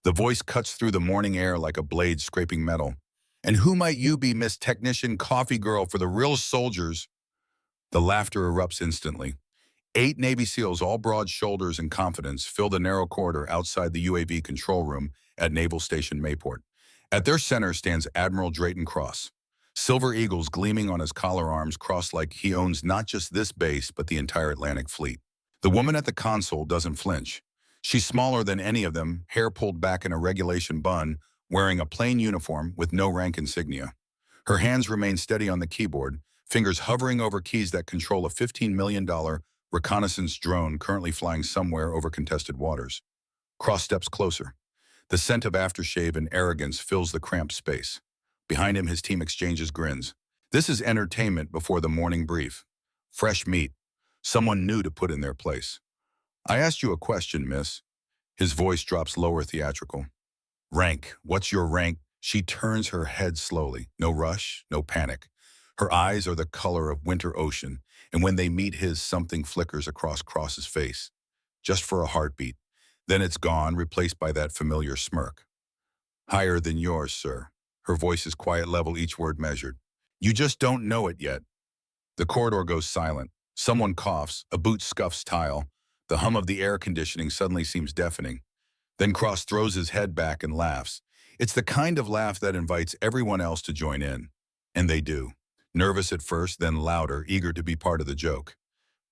The voice cuts through the morning air like a blade scraping metal. And who might you be, Miss Technician Coffee Girl, for the real soldiers? The laughter erupts instantly. 8 Navy SEALs, all broad shoulders and confidence, fill the narrow corridor outside the UAV control room at Naval Station Mayport. At their center stands Admiral Drayton Cross, silver eagles gleaming on his collar, arms crossed like he owns not just this base, but the entire Atlantic Fleet. The woman at the console doesn't flinch. She's smaller than any of them, hair pulled back in a regulation bun, wearing a plain uniform with no rank insignia. Her hands remain steady on the keyboard, fingers hovering over keys that control a $15 million reconnaissance drone currently flying somewhere over contested waters. Cross steps closer. The scent of aftershave and arrogance fills the cramped space. Behind him, his team exchanges grins. This is entertainment before the morning brief. Fresh meat. Someone new to put in their place. I asked you a question, miss. His voice drops lower, theatrical. Rank. What's your rank? She turns her head slowly. No rush, no panic. Her eyes are the color of winter ocean, and when they meet his, something flickers across Cross's face. Just for a heartbeat. Then it's gone, replaced by that familiar smirk. Higher than yours, sir. Her voice is quiet, level, each word measured. You just don't know it yet. The corridor goes silent. Someone coughs, a boot scuffs tile. The hum of the air conditioning suddenly seems deafening. Then Cross throws his head back and laughs. It's the kind of laugh that invites everyone else to join in. And they do. Nervous at first, then louder, eager to be part of the joke.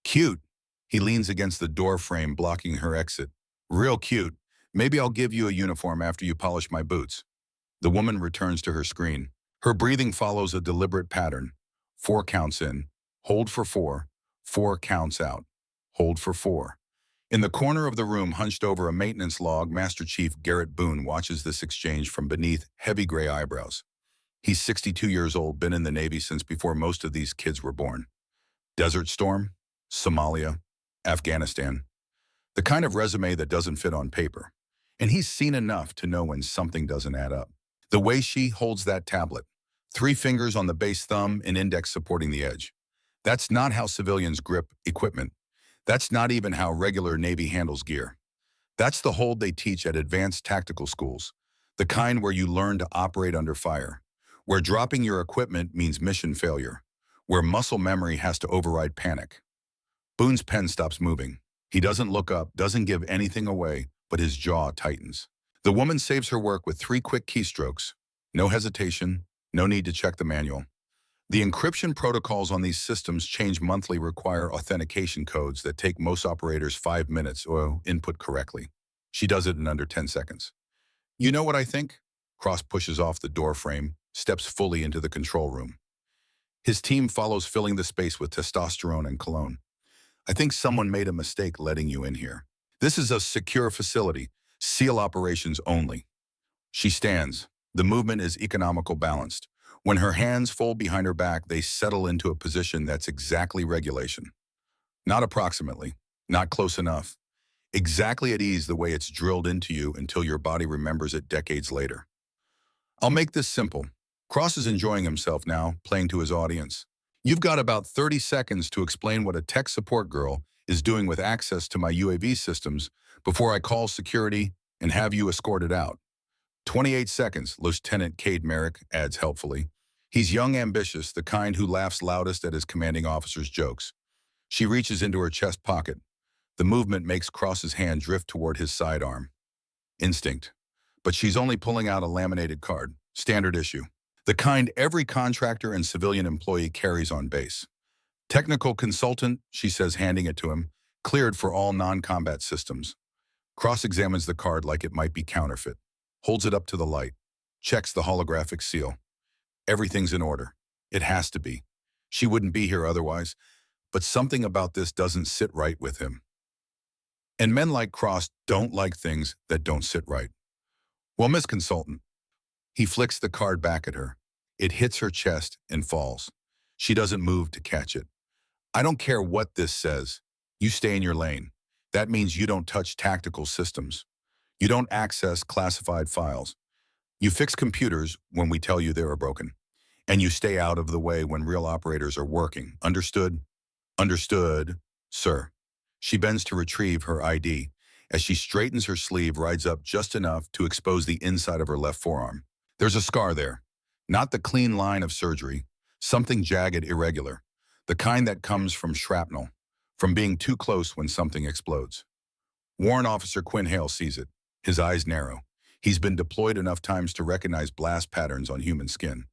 Cute. He leans against the door frame, blocking her exit. Real cute. Maybe I'll give you a uniform after you polish my boots. The woman returns to her screen. Her breathing follows a deliberate pattern. 4 counts in. Hold for 4. 4 counts out. Hold for 4. In the corner of the room, hunched over a maintenance log, Master Chief Garrett Boone watches this exchange from beneath heavy gray eyebrows. He's 62 years old, been in the Navy since before most of these kids were born. Desert Storm, Somalia, Afghanistan. The kind of resume that doesn't fit on paper. And he's seen enough to know when something doesn't add up. The way she holds that tablet, 3 fingers on the base thumb and index supporting the edge. That's not how civilians grip equipment. That's not even how regular Navy handles gear. That's the hold they teach at advanced tactical schools, the kind where you learn to operate under fire, where dropping your equipment means mission failure, where muscle memory has to override panic. Boone's pen stops moving. He doesn't look up, doesn't give anything away, but his jaw tightens. The woman saves her work with 3 quick keystrokes. No hesitation, no need to check the manual. The encryption protocols on these systems change monthly, require authentication codes that take most operators 5 minutes to input correctly. She does it in under 10 seconds. You know what I think? Cross pushes off the door frame, steps fully into the control room. His team follows, filling the space with testosterone and cologne. I think someone made a mistake letting you in here. This is a secure facility, SEAL operations only. She stands. The movement is economical, balanced. When her hands fold behind her back, they settle into a position that's exactly regulation. Not approximately, not close enough. Exactly at ease, the way it's drilled into you until your body remembers it decades later. I'll make this simple. Cross is enjoying himself now, playing to his audience. You've got about 30 seconds to explain what a tech support girl is doing with access to my UAV systems before I call security and have you escorted out. 28 seconds, Lieutenant Cade Merrick adds helpfully. He's young, ambitious, the kind who laughs loudest at his commanding officer's jokes. She reaches into her chest pocket. The movement makes Cross's hand drift toward his sidearm. Instinct. But she's only pulling out a laminated card, standard issue. The kind every contractor and civilian employee carries on base. Technical consultant, she says, handing it to him, cleared for all non-combat systems. Cross examines the card like it might be counterfeit, holds it up to the light, checks the holographic seal. Everything's in order. It has to be. She wouldn't be here otherwise, but something about this doesn't sit right with him. And men like Cross don't like things that don't sit right. Well, Miss Consultant, he flicks the card back at her. It hits her chest and falls. She doesn't move to catch it. I don't care what this says. You stay in your lane. That means you don't touch tactical systems. You don't access classified files. You fix computers when we tell you they are broken. And you stay out of the way when real operators are working. Understood? Understood, sir. She bends to retrieve her ID. as she straightens her sleeve, rides up just enough to expose the inside of her left forearm. There's a scar there. Not the clean line of surgery, something jagged, irregular. The kind that comes from shrapnel, from being too close when something explodes. Warrant Officer Quinn Hale sees it. His eyes narrow. He's been deployed enough times to recognize blast patterns on human skin.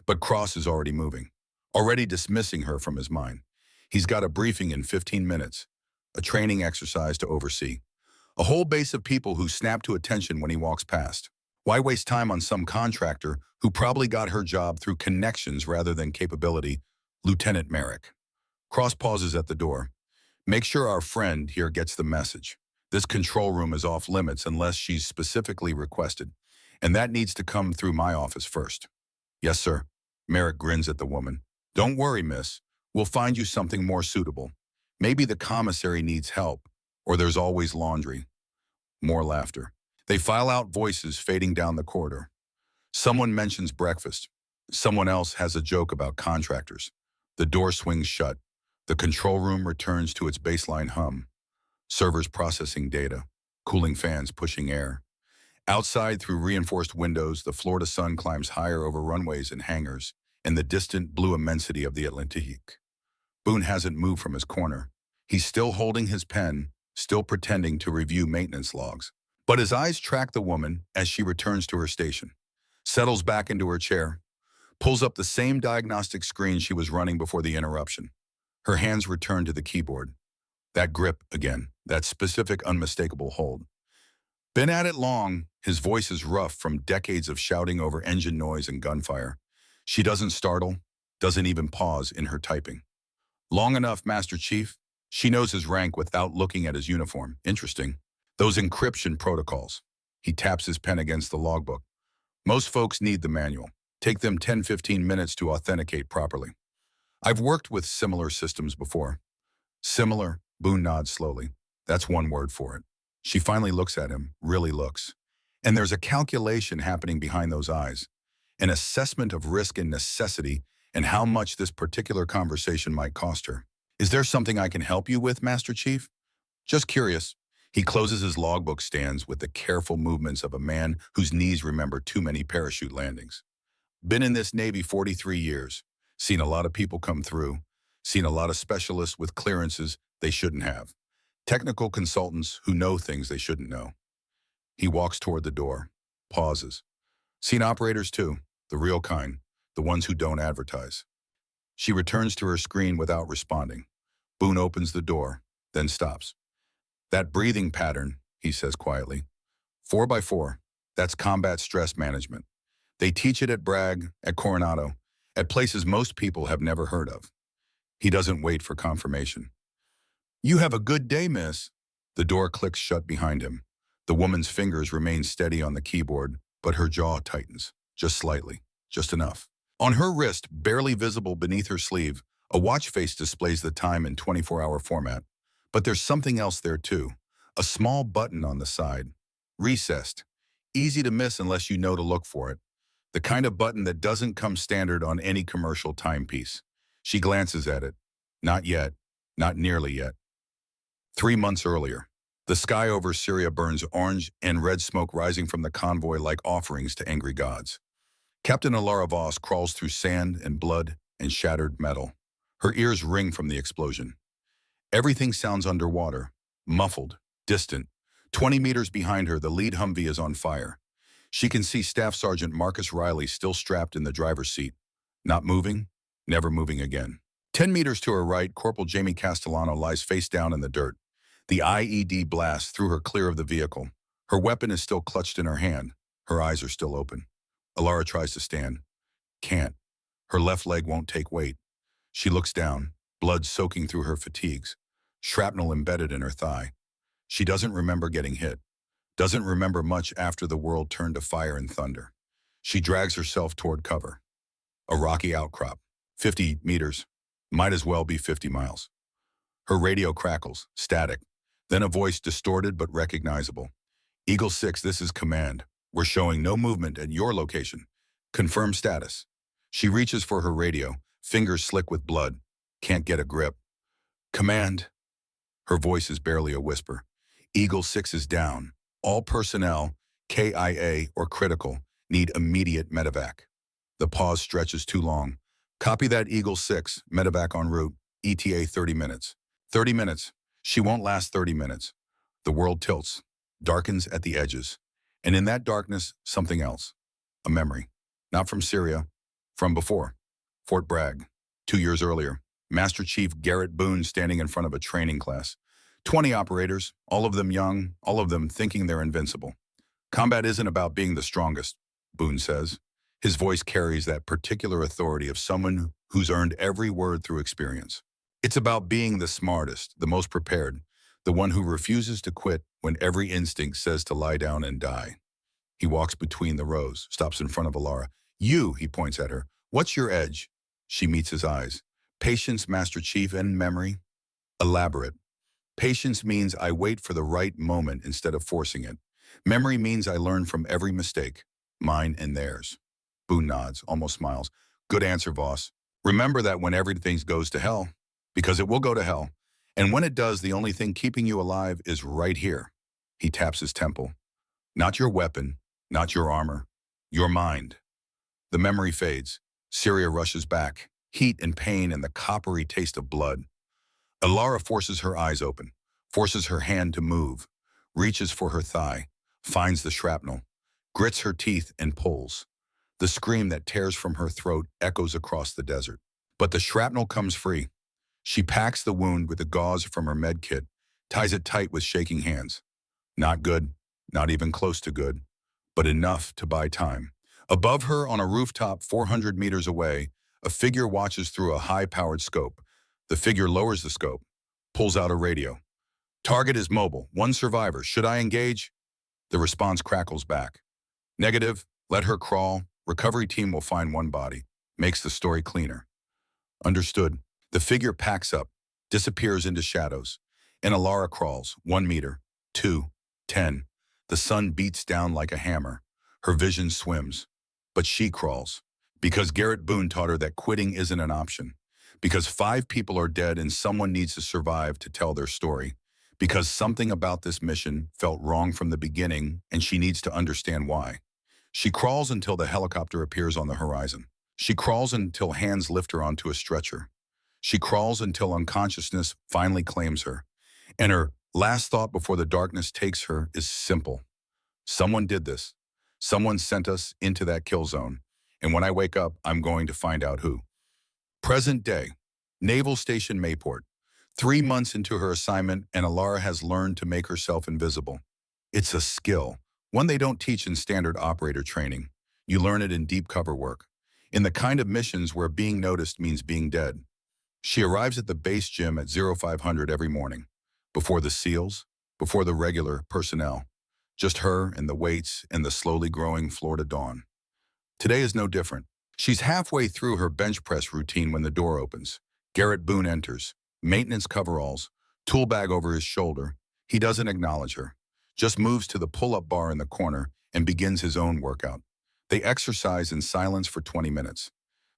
But Cross is already moving, already dismissing her from his mind. He's got a briefing in 15 minutes, a training exercise to oversee. A whole base of people who snap to attention when he walks past. Why waste time on some contractor who probably got her job through connections rather than capability? Lieutenant Merrick. Cross pauses at the door. Make sure our friend here gets the message. This control room is off limits unless she's specifically requested, and that needs to come through my office first. Yes, sir. Merrick grins at the woman. Don't worry, miss. We'll find you something more suitable. Maybe the commissary needs help, or there's always laundry. More laughter. They file out, voices fading down the corridor. Someone mentions breakfast. Someone else has a joke about contractors. The door swings shut. The control room returns to its baseline hum. Servers processing data. Cooling fans pushing air. Outside, through reinforced windows, the Florida sun climbs higher over runways and hangars and the distant blue immensity of the Atlantic. Boone hasn't moved from his corner. He's still holding his pen, still pretending to review maintenance logs. But his eyes track the woman as she returns to her station, settles back into her chair, pulls up the same diagnostic screen she was running before the interruption. Her hands return to the keyboard. That grip again, that specific, unmistakable hold. Been at it long, his voice is rough from decades of shouting over engine noise and gunfire. She doesn't startle, doesn't even pause in her typing. Long enough, Master Chief. She knows his rank without looking at his uniform. Interesting. Those encryption protocols. He taps his pen against the logbook. Most folks need the manual. Take them 10-15 minutes to authenticate properly. I've worked with similar systems before. Similar, Boone nods slowly. That's one word for it. She finally looks at him, really looks. And there's a calculation happening behind those eyes. An assessment of risk and necessity and how much this particular conversation might cost her. Is there something I can help you with, Master Chief? Just curious. He closes his logbook stands with the careful movements of a man whose knees remember too many parachute landings. Been in this Navy 43 years. Seen a lot of people come through. Seen a lot of specialists with clearances they shouldn't have. Technical consultants who know things they shouldn't know. He walks toward the door, pauses. Seen operators too, the real kind, the ones who don't advertise. She returns to her screen without responding. Boone opens the door, then stops. That breathing pattern, he says quietly. 4x4, that's combat stress management. They teach it at Bragg, at Coronado, at places most people have never heard of. He doesn't wait for confirmation. You have a good day, miss. The door clicks shut behind him. The woman's fingers remain steady on the keyboard, but her jaw tightens, just slightly, just enough. On her wrist, barely visible beneath her sleeve, a watch face displays the time in 24-hour format. But there's something else there too. A small button on the side. Recessed. Easy to miss unless you know to look for it. The kind of button that doesn't come standard on any commercial timepiece. She glances at it. Not yet. Not nearly yet. 3 months earlier, the sky over Syria burns orange and red smoke rising from the convoy like offerings to angry gods. Captain Alara Voss crawls through sand and blood and shattered metal. Her ears ring from the explosion. Everything sounds underwater, muffled, distant. 20 meters behind her, the lead Humvee is on fire. She can see Staff Sergeant Marcus Riley still strapped in the driver's seat. Not moving, never moving again. 10 meters to her right, Corporal Jamie Castellano lies face down in the dirt. The IED blasts threw her clear of the vehicle. Her weapon is still clutched in her hand. Her eyes are still open. Alara tries to stand. Can't. Her left leg won't take weight. She looks down, blood soaking through her fatigues. Shrapnel embedded in her thigh. She doesn't remember getting hit. Doesn't remember much after the world turned to fire and thunder. She drags herself toward cover. A rocky outcrop. 50 meters. Might as well be 50 miles. Her radio crackles, static. Then a voice distorted but recognizable. Eagle 6, this is command. We're showing no movement at your location. Confirm status. She reaches for her radio, fingers slick with blood. Can't get a grip. Command. Her voice is barely a whisper. Eagle 6 is down. All personnel, KIA or critical, need immediate medevac. The pause stretches too long. Copy that Eagle 6, medevac en route, ETA 30 minutes. 30 minutes. She won't last 30 minutes. The world tilts, darkens at the edges. And in that darkness, something else. A memory. Not from Syria, from before. Fort Bragg, 2 years earlier. Master Chief Garrett Boone standing in front of a training class. 20 operators, all of them young, all of them thinking they're invincible. Combat isn't about being the strongest, Boone says. His voice carries that particular authority of someone who's earned every word through experience. It's about being the smartest, the most prepared, the one who refuses to quit when every instinct says to lie down and die. He walks between the rows, stops in front of Alara. You, he points at her. What's your edge? She meets his eyes. Patience, Master Chief, and memory? Elaborate. Patience means I wait for the right moment instead of forcing it. Memory means I learn from every mistake, mine and theirs. Boone nods, almost smiles. Good answer, Voss. Remember that when everything goes to hell, because it will go to hell, and when it does, the only thing keeping you alive is right here. He taps his temple. Not your weapon, not your armor, your mind. The memory fades. Syria rushes back, heat and pain and the coppery taste of blood. Alara forces her eyes open, forces her hand to move, reaches for her thigh, finds the shrapnel, grits her teeth and pulls. The scream that tears from her throat echoes across the desert. But the shrapnel comes free. She packs the wound with the gauze from her med kit, ties it tight with shaking hands. Not good, not even close to good, but enough to buy time. Above her, on a rooftop 400 meters away, a figure watches through a high-powered scope. The figure lowers the scope, pulls out a radio. Target is mobile. One survivor. Should I engage? The response crackles back. Negative. Let her crawl. Recovery team will find one body. Makes the story cleaner. Understood. The figure packs up, disappears into shadows. And Alara crawls, 1 meter, 2, 10. The sun beats down like a hammer. Her vision swims. But she crawls. Because Garrett Boone taught her that quitting isn't an option. Because 5 people are dead and someone needs to survive to tell their story. Because something about this mission felt wrong from the beginning and she needs to understand why. She crawls until the helicopter appears on the horizon. She crawls until hands lift her onto a stretcher. She crawls until unconsciousness finally claims her. And her last thought before the darkness takes her is simple. Someone did this. Someone sent us into that kill zone. And when I wake up, I'm going to find out who. Present day, Naval Station Mayport. 3 months into her assignment, and Alara has learned to make herself invisible. It's a skill, one they don't teach in standard operator training. You learn it in deep cover work, in the kind of missions where being noticed means being dead. She arrives at the base gym at 0500 every morning, before the SEALs, before the regular personnel. Just her and the weights and the slowly growing Florida dawn. Today is no different. She's halfway through her bench press routine when the door opens. Garrett Boone enters, maintenance coveralls, tool bag over his shoulder. He doesn't acknowledge her, just moves to the pull-up bar in the corner and begins his own workout. They exercise in silence for 20 minutes.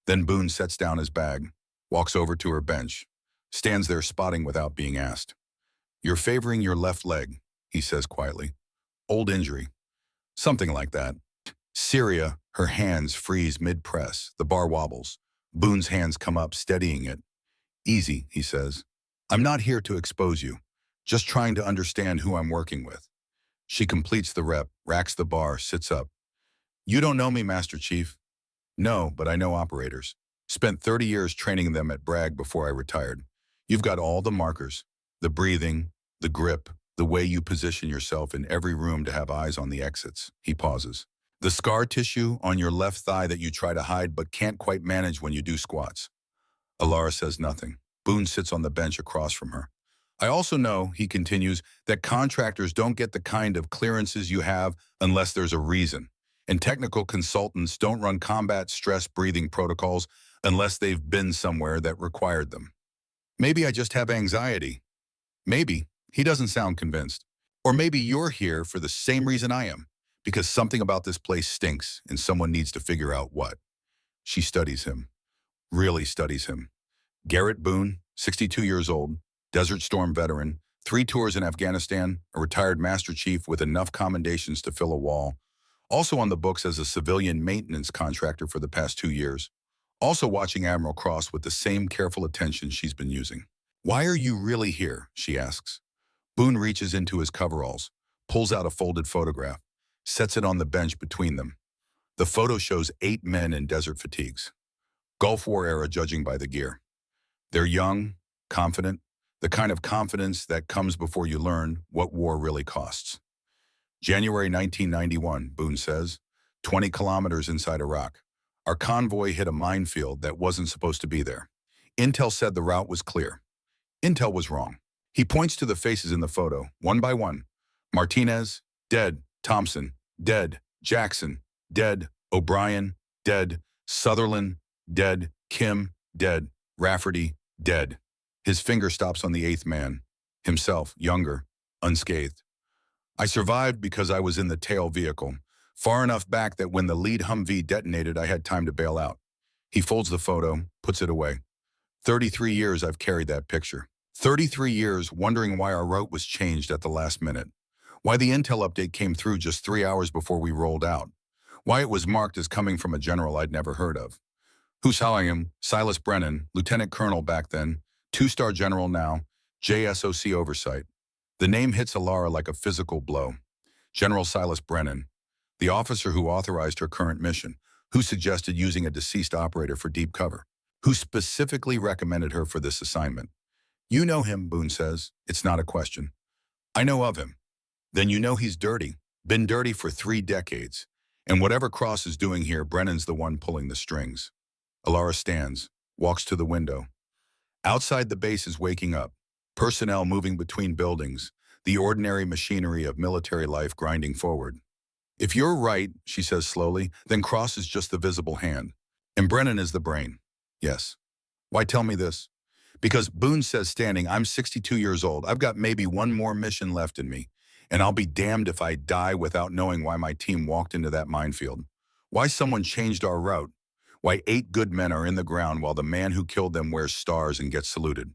Then Boone sets down his bag, walks over to her bench, stands there spotting without being asked. You're favoring your left leg, he says quietly. Old injury. Something like that. Syria, her hands freeze mid-press. The bar wobbles. Boone's hands come up, steadying it. Easy, he says. I'm not here to expose you. Just trying to understand who I'm working with. She completes the rep, racks the bar, sits up. You don't know me, Master Chief. No, but I know operators. Spent 30 years training them at Bragg before I retired. You've got all the markers. The breathing, the grip, the way you position yourself in every room to have eyes on the exits. He pauses. The scar tissue on your left thigh that you try to hide but can't quite manage when you do squats. Alara says nothing. Boone sits on the bench across from her. I also know, he continues, that contractors don't get the kind of clearances you have unless there's a reason. And technical consultants don't run combat stress breathing protocols unless they've been somewhere that required them. Maybe I just have anxiety. Maybe. He doesn't sound convinced. Or maybe you're here for the same reason I am. Because something about this place stinks and someone needs to figure out what. She studies him. Really studies him. Garrett Boone, 62 years old, Desert Storm veteran, 3 tours in Afghanistan, a retired Master Chief with enough commendations to fill a wall. Also on the books as a civilian maintenance contractor for the past 2 years. Also watching Admiral Cross with the same careful attention she's been using. "Why are you really here?" she asks. Boone reaches into his coveralls, pulls out a folded photograph, sets it on the bench between them. The photo shows 8 men in desert fatigues. Gulf War era judging by the gear. They're young, confident, the kind of confidence that comes before you learn what war really costs. January 1991, Boone says, 20 kilometers inside Iraq. Our convoy hit a minefield that wasn't supposed to be there. Intel said the route was clear. Intel was wrong. He points to the faces in the photo, one by one. Martinez, dead. Thompson, dead. Jackson, dead. O'Brien, dead. Sutherland, dead. Kim, dead. Rafferty, dead. His finger stops on the 8th man, himself, younger, unscathed. "I survived because I was in the tail vehicle, far enough back that when the lead Humvee detonated, I had time to bail out." He folds the photo, puts it away. 33 years I've carried that picture. 33 years wondering why our route was changed at the last minute. Why the intel update came through just 3 hours before we rolled out. Why it was marked as coming from a general I'd never heard of. Who's hiring him? Silas Brennan, lieutenant colonel back then, 2-star general now, JSOC oversight. The name hits Alara like a physical blow. General Silas Brennan, the officer who authorized her current mission, who suggested using a deceased operator for deep cover, who specifically recommended her for this assignment. "You know him," Boone says. "It's not a question." "I know of him." "Then you know he's dirty. Been dirty for 3 decades. And whatever Cross is doing here, Brennan's the one pulling the strings." Alara stands, walks to the window. Outside the base is waking up. Personnel moving between buildings, the ordinary machinery of military life grinding forward. "If you're right," she says slowly, "then Cross is just the visible hand. And Brennan is the brain." "Yes." "Why tell me this?" "Because," Boone says standing, "I'm 62 years old. I've got maybe one more mission left in me. And I'll be damned if I die without knowing why my team walked into that minefield. Why someone changed our route. Why 8 good men are in the ground while the man who killed them wears stars and gets saluted."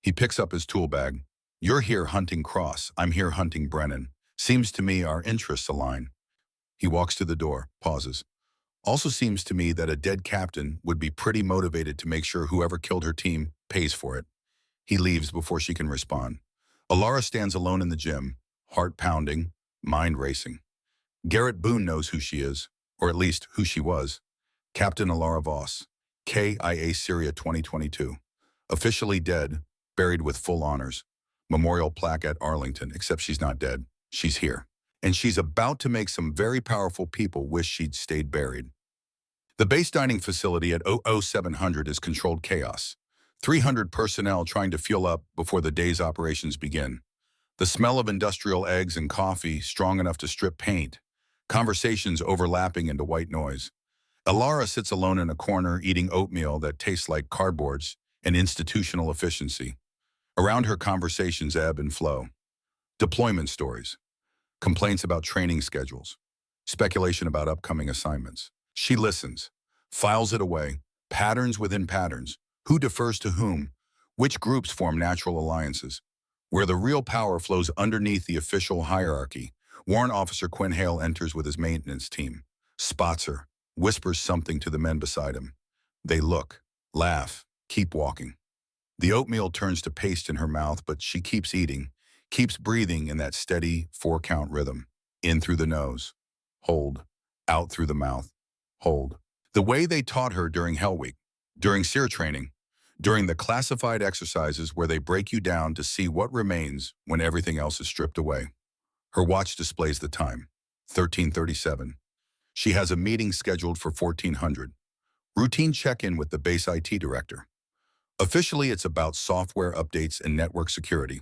He picks up his tool bag. "You're here hunting Cross. I'm here hunting Brennan. Seems to me our interests align." He walks to the door, pauses. "Also seems to me that a dead captain would be pretty motivated to make sure whoever killed her team pays for it." He leaves before she can respond. Alara stands alone in the gym, heart pounding, mind racing. Garrett Boone knows who she is, or at least who she was. Captain Alara Voss, KIA Syria 2022. Officially dead, buried with full honors. Memorial plaque at Arlington, except she's not dead. She's here. And she's about to make some very powerful people wish she'd stayed buried. The base dining facility at 00700 is controlled chaos. 300 personnel trying to fuel up before the day's operations begin. The smell of industrial eggs and coffee strong enough to strip paint. Conversations overlapping into white noise. Alara sits alone in a corner eating oatmeal that tastes like cardboards and institutional efficiency. Around her, conversations ebb and flow. Deployment stories. Complaints about training schedules. Speculation about upcoming assignments. She listens, files it away. Patterns within patterns. Who defers to whom? Which groups form natural alliances? Where the real power flows underneath the official hierarchy. Warrant Officer Quinn Hale enters with his maintenance team. Spots her. Whispers something to the men beside him. They look, laugh, keep walking. The oatmeal turns to paste in her mouth, but she keeps eating, keeps breathing in that steady 4-count rhythm. In through the nose, hold. Out through the mouth, hold. The way they taught her during Hell Week, during SEER training, during the classified exercises where they break you down to see what remains when everything else is stripped away. Her watch displays the time, 13:37. She has a meeting scheduled for 1400. Routine check-in with the base IT director. Officially, it's about software updates and network security.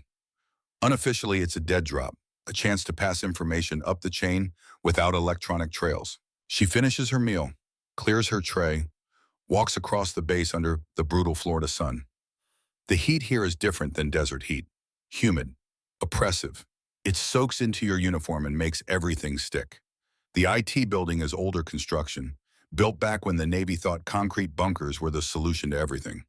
Unofficially, it's a dead drop, a chance to pass information up the chain without electronic trails. She finishes her meal, clears her tray, walks across the base under the brutal Florida sun. The heat here is different than desert heat. Humid, oppressive. It soaks into your uniform and makes everything stick. The IT building is older construction, built back when the Navy thought concrete bunkers were the solution to everything.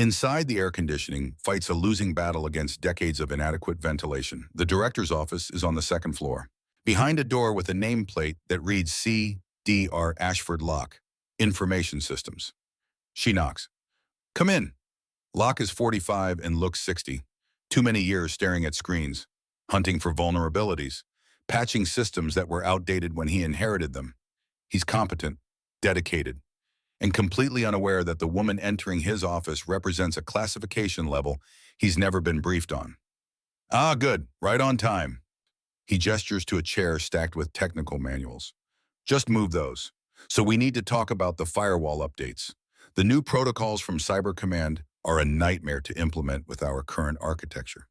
Inside, the air conditioning fights a losing battle against decades of inadequate ventilation. The director's office is on the second floor, behind a door with a nameplate that reads C.D.R. Ashford Locke, Information Systems. She knocks. Come in. Locke is 45 and looks 60. Too many years staring at screens, hunting for vulnerabilities, patching systems that were outdated when he inherited them. He's competent, dedicated, and completely unaware that the woman entering his office represents a classification level he's never been briefed on. Ah, good, right on time. He gestures to a chair stacked with technical manuals. Just move those. So we need to talk about the firewall updates. The new protocols from Cyber Command are a nightmare to implement with our current architecture.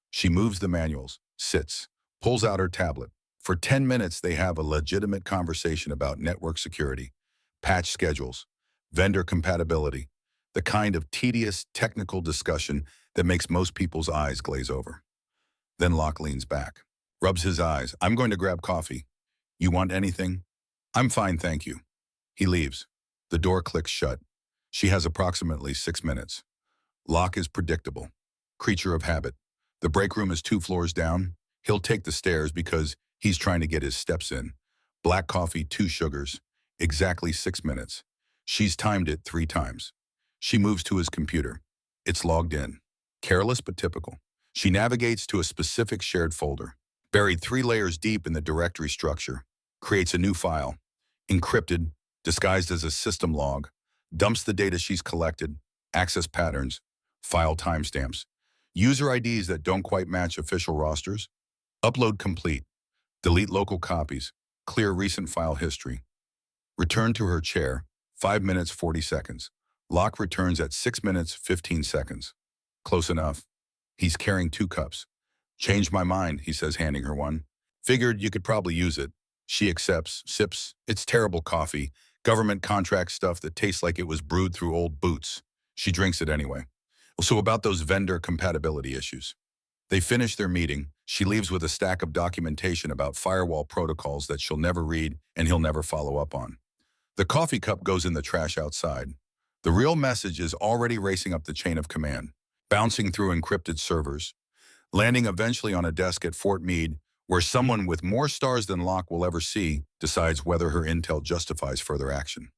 She moves the manuals, sits, pulls out her tablet. For 10 minutes, they have a legitimate conversation about network security, patch schedules, vendor compatibility, the kind of tedious technical discussion that makes most people's eyes glaze over. Then Locke leans back, rubs his eyes. I'm going to grab coffee. You want anything? I'm fine, thank you. He leaves. The door clicks shut. She has approximately 6 minutes. Locke is predictable, creature of habit. The break room is 2 floors down. He'll take the stairs because he's trying to get his steps in. Black coffee, 2 sugars. Exactly 6 minutes. She's timed it 3 times. She moves to his computer. It's logged in. Careless but typical. She navigates to a specific shared folder, buried 3 layers deep in the directory structure, creates a new file, encrypted, disguised as a system log, dumps the data she's collected, access patterns, file timestamps, user IDs that don't quite match official rosters, upload complete, delete local copies, clear recent file history. Return to her chair, 5 minutes 40 seconds. Locke returns at 6 minutes 15 seconds. Close enough. He's carrying 2 cups. Changed my mind, he says, handing her one. Figured you could probably use it. She accepts, sips. It's terrible coffee, government contract stuff that tastes like it was brewed through old boots. She drinks it anyway. So about those vendor compatibility issues. They finish their meeting. She leaves with a stack of documentation about firewall protocols that she'll never read and he'll never follow up on. The coffee cup goes in the trash outside. The real message is already racing up the chain of command, bouncing through encrypted servers, landing eventually on a desk at Fort Meade, where someone with more stars than Locke will ever see decides whether her intel justifies further action.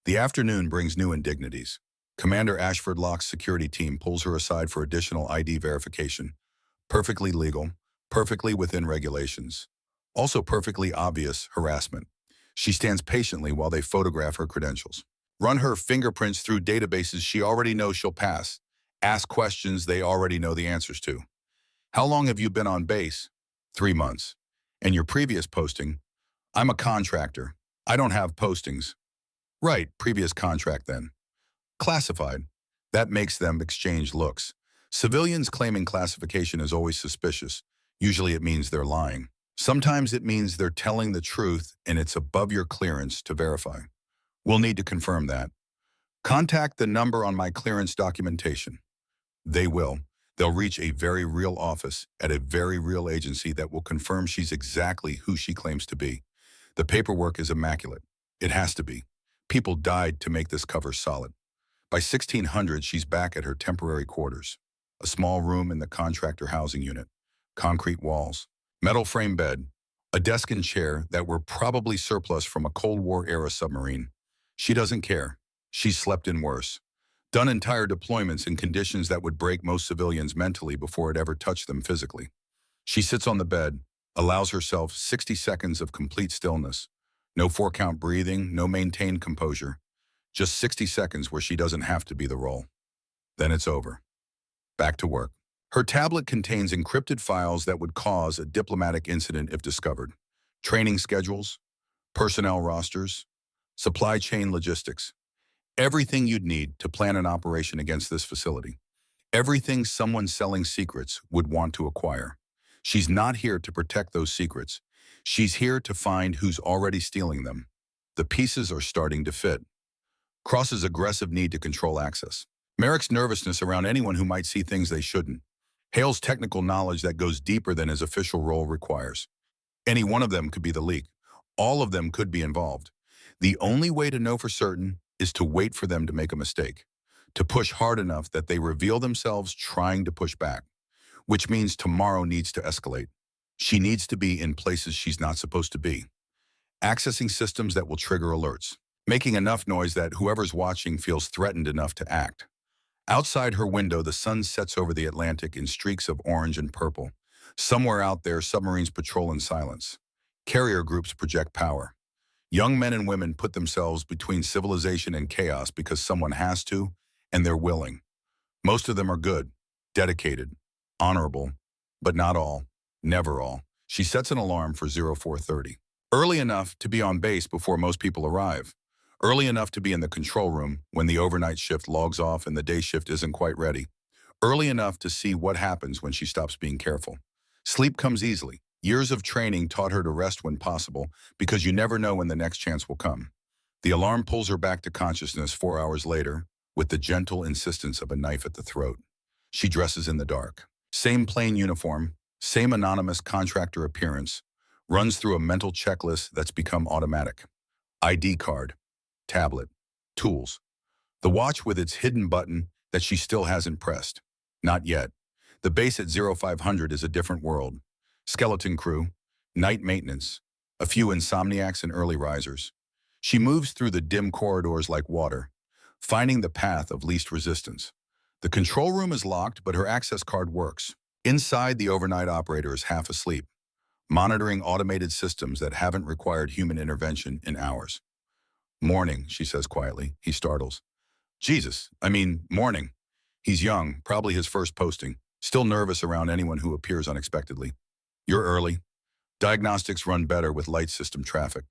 The afternoon brings new indignities. Commander Ashford Locke's security team pulls her aside for additional ID verification. Perfectly legal, perfectly within regulations. Also perfectly obvious harassment. She stands patiently while they photograph her credentials. Run her fingerprints through databases she already knows she'll pass. Ask questions they already know the answers to. How long have you been on base? 3 months. And your previous posting? I'm a contractor. I don't have postings. Right, previous contract then. Classified. That makes them exchange looks. Civilians claiming classification is always suspicious. Usually it means they're lying. Sometimes it means they're telling the truth and it's above your clearance to verify. We'll need to confirm that. Contact the number on my clearance documentation. They will. They'll reach a very real office at a very real agency that will confirm she's exactly who she claims to be. The paperwork is immaculate. It has to be. People died to make this cover solid. By 1600, she's back at her temporary quarters. A small room in the contractor housing unit. Concrete walls. Metal frame bed. A desk and chair that were probably surplus from a Cold War-era submarine. She doesn't care. She's slept in worse. Done entire deployments in conditions that would break most civilians mentally before it ever touched them physically. She sits on the bed, allows herself 60 seconds of complete stillness. No 4-count breathing, no maintained composure. Just 60 seconds where she doesn't have to be the role. Then it's over. Back to work. Her tablet contains encrypted files that would cause a diplomatic incident if discovered. Training schedules, personnel rosters, supply chain logistics. Everything you'd need to plan an operation against this facility. Everything someone selling secrets would want to acquire. She's not here to protect those secrets. She's here to find who's already stealing them. The pieces are starting to fit. Cross's aggressive need to control access. Merrick's nervousness around anyone who might see things they shouldn't. Hale's technical knowledge that goes deeper than his official role requires. Any one of them could be the leak. All of them could be involved. The only way to know for certain is to wait for them to make a mistake. to push hard enough that they reveal themselves trying to push back, which means tomorrow needs to escalate. She needs to be in places she's not supposed to be, accessing systems that will trigger alerts, making enough noise that whoever's watching feels threatened enough to act. Outside her window, the sun sets over the Atlantic in streaks of orange and purple. Somewhere out there, submarines patrol in silence. Carrier groups project power. Young men and women put themselves between civilization and chaos because someone has to, and they're willing. Most of them are good, dedicated, honorable, but not all, never all. She sets an alarm for 0430. Early enough to be on base before most people arrive. Early enough to be in the control room when the overnight shift logs off and the day shift isn't quite ready. Early enough to see what happens when she stops being careful. Sleep comes easily. Years of training taught her to rest when possible because you never know when the next chance will come. The alarm pulls her back to consciousness 4 hours later with the gentle insistence of a knife at the throat. She dresses in the dark. Same plain uniform, same anonymous contractor appearance, runs through a mental checklist that's become automatic. ID card, tablet, tools. The watch with its hidden button that she still hasn't pressed. Not yet. The base at 0500 is a different world. Skeleton crew, night maintenance, a few insomniacs and early risers. She moves through the dim corridors like water, finding the path of least resistance. The control room is locked, but her access card works. Inside, the overnight operator is half asleep, monitoring automated systems that haven't required human intervention in hours. Morning, she says quietly. He startles. Morning. He's young, probably his first posting, still nervous around anyone who appears unexpectedly. You're early. Diagnostics run better with light system traffic.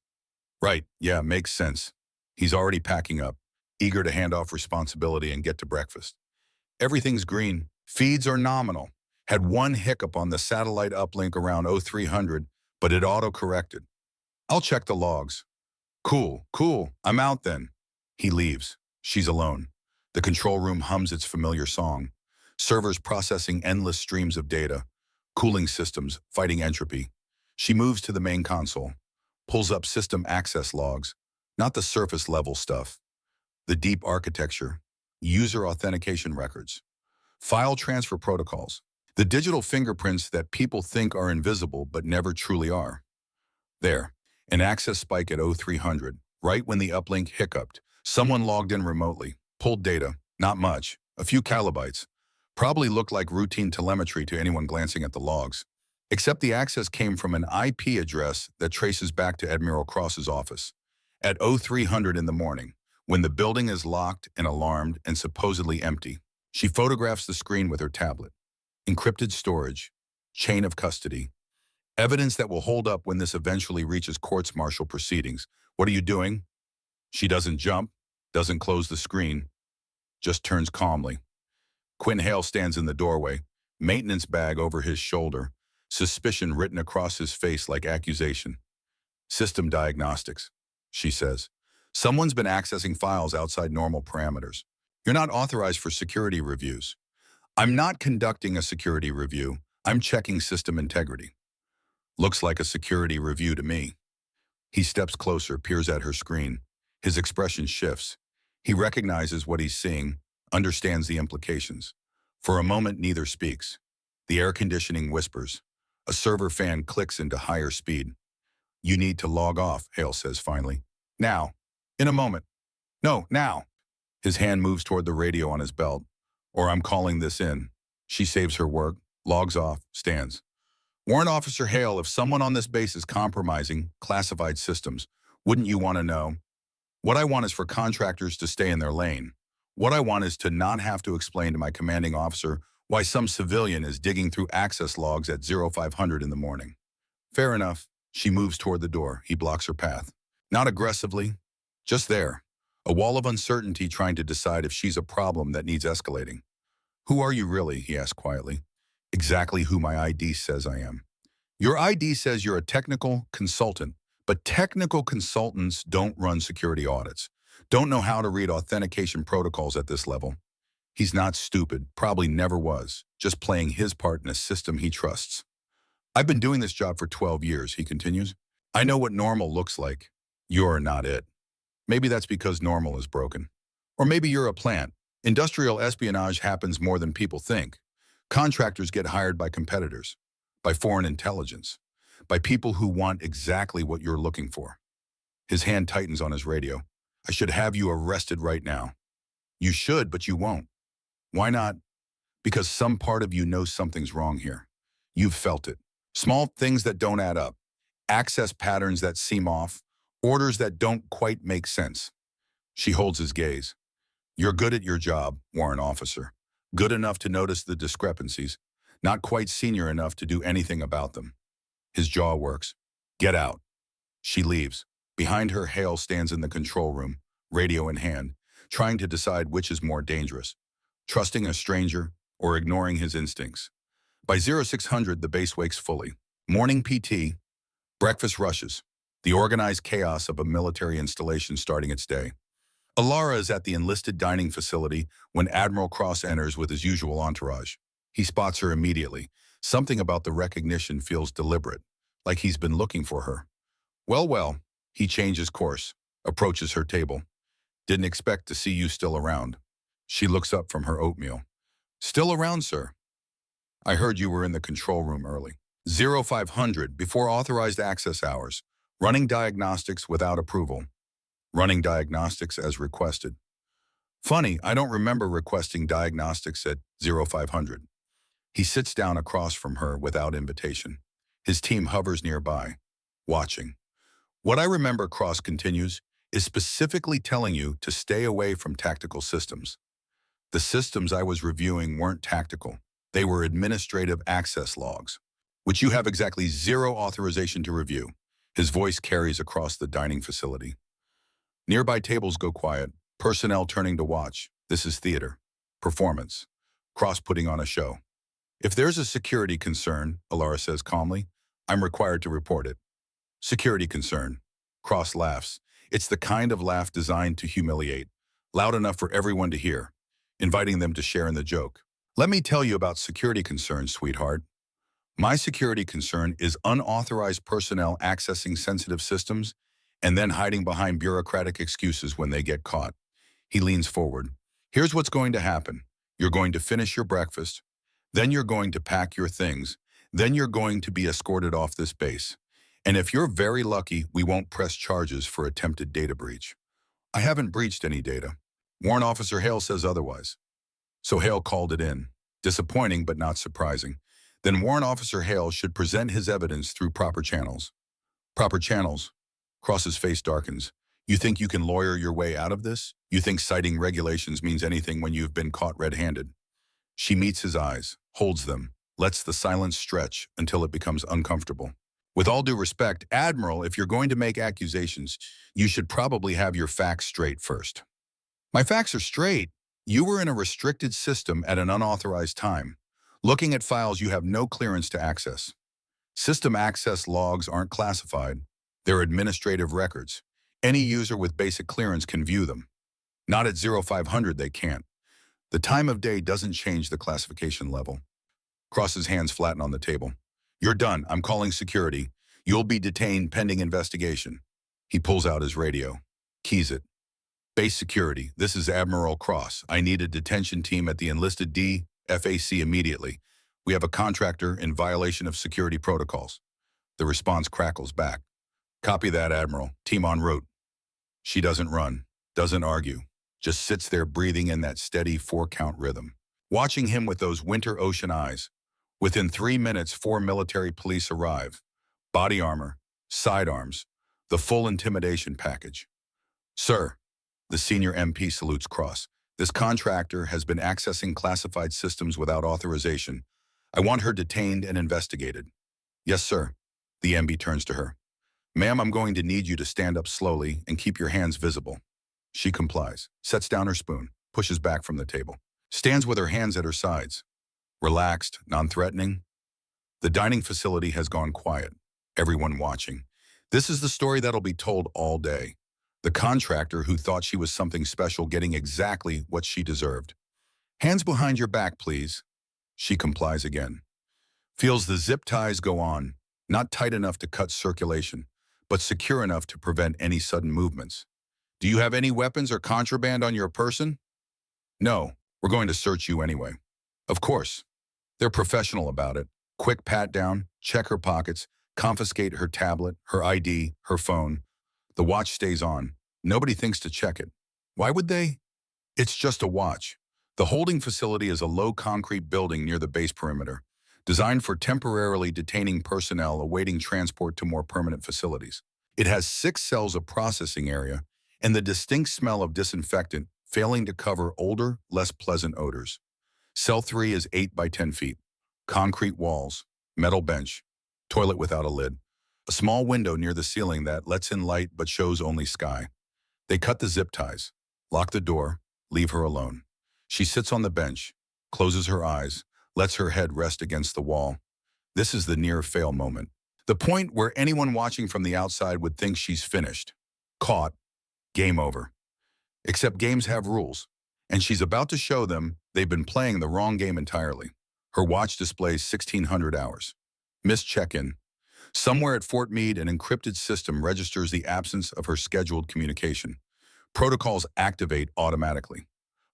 Right, yeah, makes sense. He's already packing up, eager to hand off responsibility and get to breakfast. Everything's green. Feeds are nominal. Had one hiccup on the satellite uplink around 0300, but it auto-corrected. I'll check the logs. Cool. I'm out then. He leaves. She's alone. The control room hums its familiar song. Servers processing endless streams of data. Cooling systems fighting entropy. She moves to the main console. Pulls up system access logs. Not the surface level stuff. The deep architecture. User authentication records. File transfer protocols. The digital fingerprints that people think are invisible but never truly are. There. An access spike at 0300, right when the uplink hiccuped. Someone logged in remotely, pulled data, not much, a few kilobytes. Probably looked like routine telemetry to anyone glancing at the logs. Except the access came from an IP address that traces back to Admiral Cross's office. At 0300 in the morning, when the building is locked and alarmed and supposedly empty, she photographs the screen with her tablet. Encrypted storage, chain of custody. Evidence that will hold up when this eventually reaches courts-martial proceedings. What are you doing? She doesn't jump, doesn't close the screen, just turns calmly. Quinn Hale stands in the doorway, maintenance bag over his shoulder, suspicion written across his face like accusation. System diagnostics, she says. Someone's been accessing files outside normal parameters. You're not authorized for security reviews. I'm not conducting a security review. I'm checking system integrity. Looks like a security review to me. He steps closer, peers at her screen. His expression shifts. He recognizes what he's seeing, understands the implications. For a moment, neither speaks. The air conditioning whispers. A server fan clicks into higher speed. You need to log off, Hale says finally. Now. In a moment. No, now. His hand moves toward the radio on his belt. Or I'm calling this in. She saves her work, logs off, stands. Warrant Officer Hale, if someone on this base is compromising classified systems, wouldn't you want to know? What I want is for contractors to stay in their lane. What I want is to not have to explain to my commanding officer why some civilian is digging through access logs at 0500 in the morning. Fair enough. She moves toward the door. He blocks her path. Not aggressively, just there. A wall of uncertainty trying to decide if she's a problem that needs escalating. Who are you really? He asks quietly. Exactly who my ID says I am. Your ID says you're a technical consultant, but technical consultants don't run security audits, don't know how to read authentication protocols at this level. He's not stupid, probably never was, just playing his part in a system he trusts. I've been doing this job for 12 years, he continues. I know what normal looks like. You're not it. Maybe that's because normal is broken. Or maybe you're a plant, Industrial espionage happens more than people think. Contractors get hired by competitors, by foreign intelligence, by people who want exactly what you're looking for. His hand tightens on his radio. I should have you arrested right now. You should, but you won't. Why not? Because some part of you knows something's wrong here. You've felt it. Small things that don't add up. Access patterns that seem off. Orders that don't quite make sense. She holds his gaze. You're good at your job, warrant officer. Good enough to notice the discrepancies. Not quite senior enough to do anything about them. His jaw works. Get out. She leaves. Behind her, Hale stands in the control room, radio in hand, trying to decide which is more dangerous, trusting a stranger or ignoring his instincts. By 0600, the base wakes fully. Morning PT, breakfast rushes, the organized chaos of a military installation starting its day. Alara is at the enlisted dining facility when Admiral Cross enters with his usual entourage. He spots her immediately. Something about the recognition feels deliberate, like he's been looking for her. Well, he changes course, approaches her table. Didn't expect to see you still around. She looks up from her oatmeal. Still around, sir? I heard you were in the control room early. 0500, before authorized access hours, running diagnostics without approval. Running diagnostics as requested. Funny, I don't remember requesting diagnostics at 0500. He sits down across from her without invitation. His team hovers nearby, watching. What I remember, Cross continues, is specifically telling you to stay away from tactical systems. The systems I was reviewing weren't tactical. They were administrative access logs, which you have exactly zero authorization to review. His voice carries across the dining facility. Nearby tables go quiet, personnel turning to watch. This is theater. Performance. Cross putting on a show. If there's a security concern, Alara says calmly, I'm required to report it. Security concern. Cross laughs. It's the kind of laugh designed to humiliate, loud enough for everyone to hear, inviting them to share in the joke. Let me tell you about security concerns, sweetheart. My security concern is unauthorized personnel accessing sensitive systems and then hiding behind bureaucratic excuses when they get caught. He leans forward. Here's what's going to happen. You're going to finish your breakfast, then you're going to pack your things, then you're going to be escorted off this base. And if you're very lucky, we won't press charges for attempted data breach. I haven't breached any data. Warrant Officer Hale says otherwise. So Hale called it in. Disappointing, but not surprising. Then Warrant Officer Hale should present his evidence through proper channels. Proper channels. Cross's face darkens. You think you can lawyer your way out of this? You think citing regulations means anything when you've been caught red-handed? She meets his eyes, holds them, lets the silence stretch until it becomes uncomfortable. With all due respect, Admiral, if you're going to make accusations, you should probably have your facts straight first. My facts are straight. You were in a restricted system at an unauthorized time, looking at files you have no clearance to access. System access logs aren't classified. They're administrative records. Any user with basic clearance can view them. Not at 0500 they can't. The time of day doesn't change the classification level. Cross's hands flatten on the table. You're done. I'm calling security. You'll be detained pending investigation. He pulls out his radio. Keys it. Base security. This is Admiral Cross. I need a detention team at the enlisted DFAC immediately. We have a contractor in violation of security protocols. The response crackles back. Copy that, Admiral. Team en route. She doesn't run, doesn't argue, just sits there breathing in that steady 4-count rhythm, watching him with those winter ocean eyes. Within 3 minutes, 4 military police arrive. Body armor, sidearms, the full intimidation package. Sir, the senior MP salutes Cross. This contractor has been accessing classified systems without authorization. I want her detained and investigated. Yes, sir. The MB turns to her. Ma'am, I'm going to need you to stand up slowly and keep your hands visible. She complies, sets down her spoon, pushes back from the table, stands with her hands at her sides. Relaxed, non-threatening. The dining facility has gone quiet, everyone watching. This is the story that'll be told all day. The contractor who thought she was something special getting exactly what she deserved. Hands behind your back, please. She complies again. Feels the zip ties go on, not tight enough to cut circulation, but secure enough to prevent any sudden movements. Do you have any weapons or contraband on your person? No, we're going to search you anyway. Of course. They're professional about it. Quick pat down, check her pockets, confiscate her tablet, her ID, her phone. The watch stays on. Nobody thinks to check it. Why would they? It's just a watch. The holding facility is a low concrete building near the base perimeter, designed for temporarily detaining personnel awaiting transport to more permanent facilities. It has 6 cells of processing area and the distinct smell of disinfectant failing to cover older, less pleasant odors. Cell 3 is 8 by 10 feet. Concrete walls, metal bench, toilet without a lid, a small window near the ceiling that lets in light but shows only sky. They cut the zip ties, lock the door, leave her alone. She sits on the bench, closes her eyes, lets her head rest against the wall. This is the near-fail moment. The point where anyone watching from the outside would think she's finished. Caught. Game over. Except games have rules, and she's about to show them they've been playing the wrong game entirely. Her watch displays 1,600 hours. Missed check-in. Somewhere at Fort Meade, an encrypted system registers the absence of her scheduled communication. Protocols activate automatically.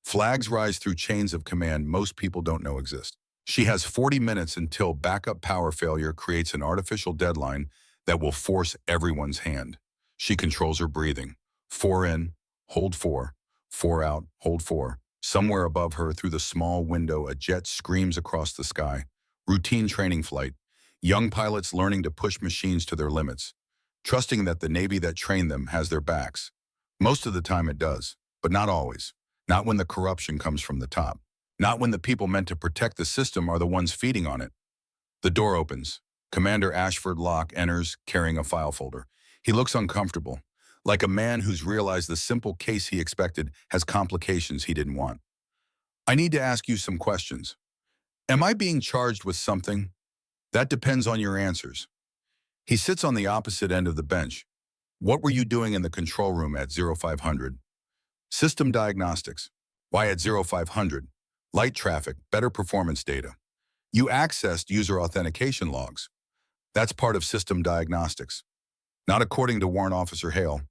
Flags rise through chains of command most people don't know exist. She has 40 minutes until backup power failure creates an artificial deadline that will force everyone's hand. She controls her breathing. 4 in, hold 4, 4 out, hold 4. Somewhere above her, through the small window, a jet screams across the sky. Routine training flight. Young pilots learning to push machines to their limits, trusting that the Navy that trained them has their backs. Most of the time it does, but not always. Not when the corruption comes from the top. Not when the people meant to protect the system are the ones feeding on it. The door opens. Commander Ashford Locke enters, carrying a file folder. He looks uncomfortable, like a man who's realized the simple case he expected has complications he didn't want. I need to ask you some questions. Am I being charged with something? That depends on your answers. He sits on the opposite end of the bench. What were you doing in the control room at 0500? System diagnostics. Why at 0500? Light traffic, better performance data. You accessed user authentication logs. That's part of system diagnostics. Not according to Warrant Officer Hale.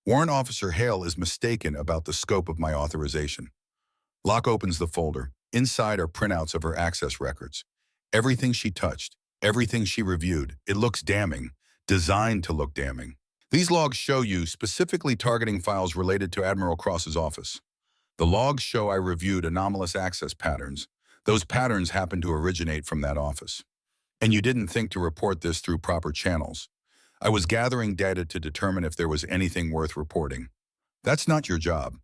Warrant Officer Hale is mistaken about the scope of my authorization. Locke opens the folder. Inside are printouts of her access records. Everything she touched, everything she reviewed. It looks damning, designed to look damning. These logs show you specifically targeting files related to Admiral Cross's office. The logs show I reviewed anomalous access patterns. Those patterns happen to originate from that office. And you didn't think to report this through proper channels. I was gathering data to determine if there was anything worth reporting. That's not your job.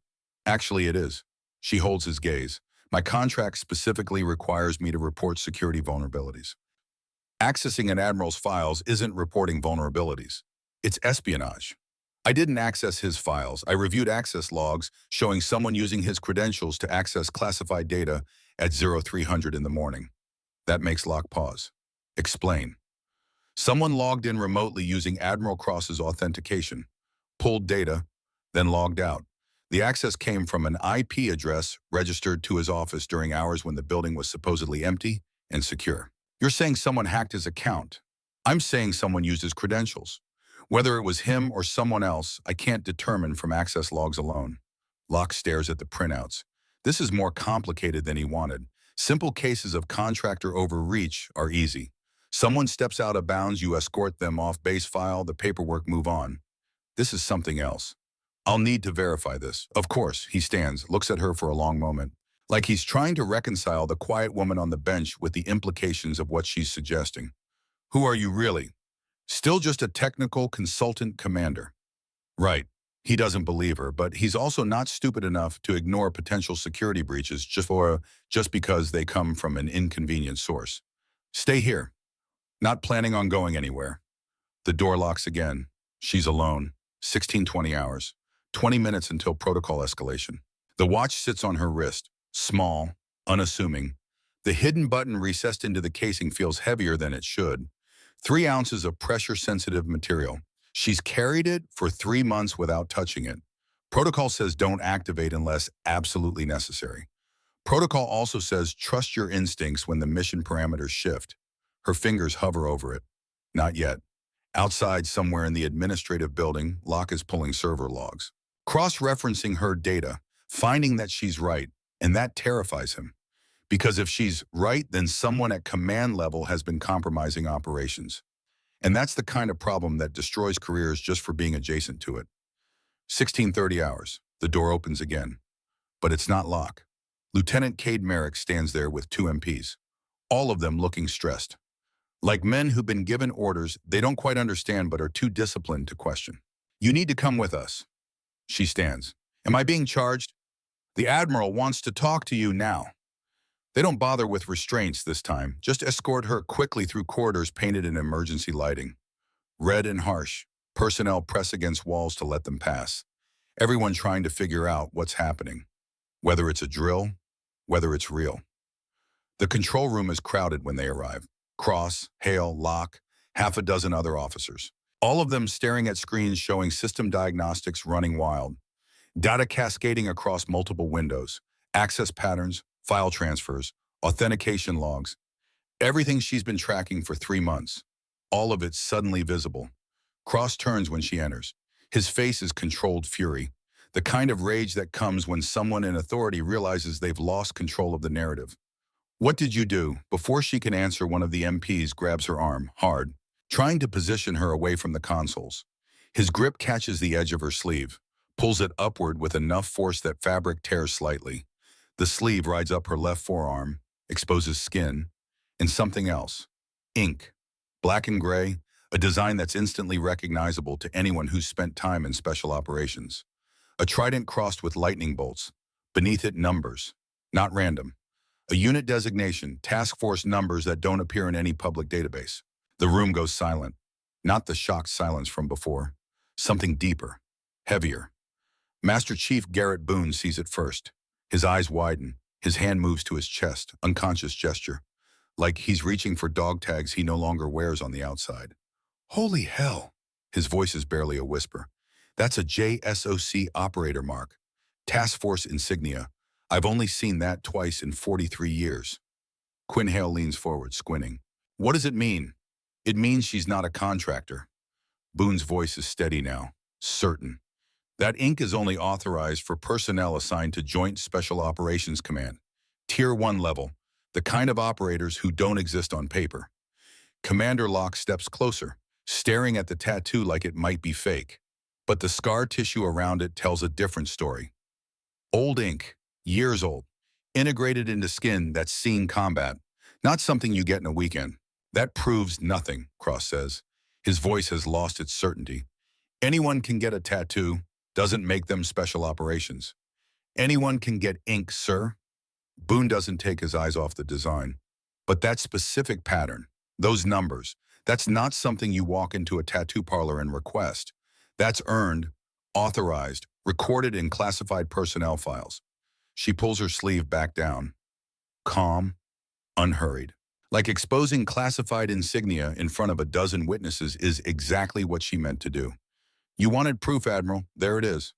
Actually, it is. She holds his gaze. My contract specifically requires me to report security vulnerabilities. Accessing an admiral's files isn't reporting vulnerabilities. It's espionage. I didn't access his files. I reviewed access logs showing someone using his credentials to access classified data at 0300 in the morning. That makes Locke pause. Explain. Someone logged in remotely using Admiral Cross's authentication, pulled data, then logged out. The access came from an IP address registered to his office during hours when the building was supposedly empty and secure. You're saying someone hacked his account. I'm saying someone used his credentials. Whether it was him or someone else, I can't determine from access logs alone. Locke stares at the printouts. This is more complicated than he wanted. Simple cases of contractor overreach are easy. Someone steps out of bounds, you escort them off base file, the paperwork move on. This is something else. I'll need to verify this. Of course, he stands, looks at her for a long moment, like he's trying to reconcile the quiet woman on the bench with the implications of what she's suggesting. Who are you really? Still just a technical consultant commander. Right. He doesn't believe her, but he's also not stupid enough to ignore potential security breaches just because they come from an inconvenient source. Stay here. Not planning on going anywhere. The door locks again. She's alone. 16-20 hours. 20 minutes until protocol escalation. The watch sits on her wrist. Small, unassuming. The hidden button recessed into the casing feels heavier than it should. 3 ounces of pressure-sensitive material. She's carried it for 3 months without touching it. Protocol says don't activate unless absolutely necessary. Protocol also says trust your instincts when the mission parameters shift. Her fingers hover over it. Not yet. Outside, somewhere in the administrative building, Locke is pulling server logs. Cross-referencing her data, finding that she's right. And that terrifies him. Because if she's right, then someone at command level has been compromising operations. And that's the kind of problem that destroys careers just for being adjacent to it. 16:30 hours. The door opens again. But it's not locked. Lieutenant Cade Merrick stands there with two MPs, all of them looking stressed. Like men who've been given orders they don't quite understand but are too disciplined to question. You need to come with us. She stands. Am I being charged? The Admiral wants to talk to you now. They don't bother with restraints this time, just escort her quickly through corridors painted in emergency lighting. Red and harsh, personnel press against walls to let them pass. Everyone trying to figure out what's happening. Whether it's a drill, whether it's real. The control room is crowded when they arrive. Cross, Hale, Locke, half a dozen other officers. All of them staring at screens showing system diagnostics running wild. Data cascading across multiple windows. Access patterns, file transfers, authentication logs. Everything she's been tracking for 3 months. All of it suddenly visible. Cross turns when she enters. His face is controlled fury. The kind of rage that comes when someone in authority realizes they've lost control of the narrative. What did you do? Before she can answer, one of the MPs grabs her arm, hard, trying to position her away from the consoles. His grip catches the edge of her sleeve, pulls it upward with enough force that fabric tears slightly. The sleeve rides up her left forearm, exposes skin, and something else. Ink. Black and gray, a design that's instantly recognizable to anyone who's spent time in special operations. A trident crossed with lightning bolts. Beneath it, numbers. Not random. A unit designation, task force numbers that don't appear in any public database. The room goes silent. Not the shocked silence from before. Something deeper. Heavier. Master Chief Garrett Boone sees it first. His eyes widen. His hand moves to his chest, unconscious gesture. Like he's reaching for dog tags he no longer wears on the outside. Holy hell. His voice is barely a whisper. That's a JSOC operator mark. Task Force insignia. I've only seen that twice in 43 years. Quinn Hale leans forward, squinting. What does it mean? It means she's not a contractor. Boone's voice is steady now, certain. That ink is only authorized for personnel assigned to Joint Special Operations Command. Tier 1 level, the kind of operators who don't exist on paper. Commander Locke steps closer, staring at the tattoo like it might be fake. But the scar tissue around it tells a different story. Old ink, years old, integrated into skin that's seen combat, not something you get in a weekend. That proves nothing, Cross says. His voice has lost its certainty. Anyone can get a tattoo, doesn't make them special operations. Anyone can get ink, sir. Boone doesn't take his eyes off the design. But that specific pattern, those numbers, that's not something you walk into a tattoo parlor and request. That's earned, authorized, recorded in classified personnel files. She pulls her sleeve back down. Calm, unhurried. Like exposing classified insignia in front of a dozen witnesses is exactly what she meant to do. You wanted proof, Admiral. There it is.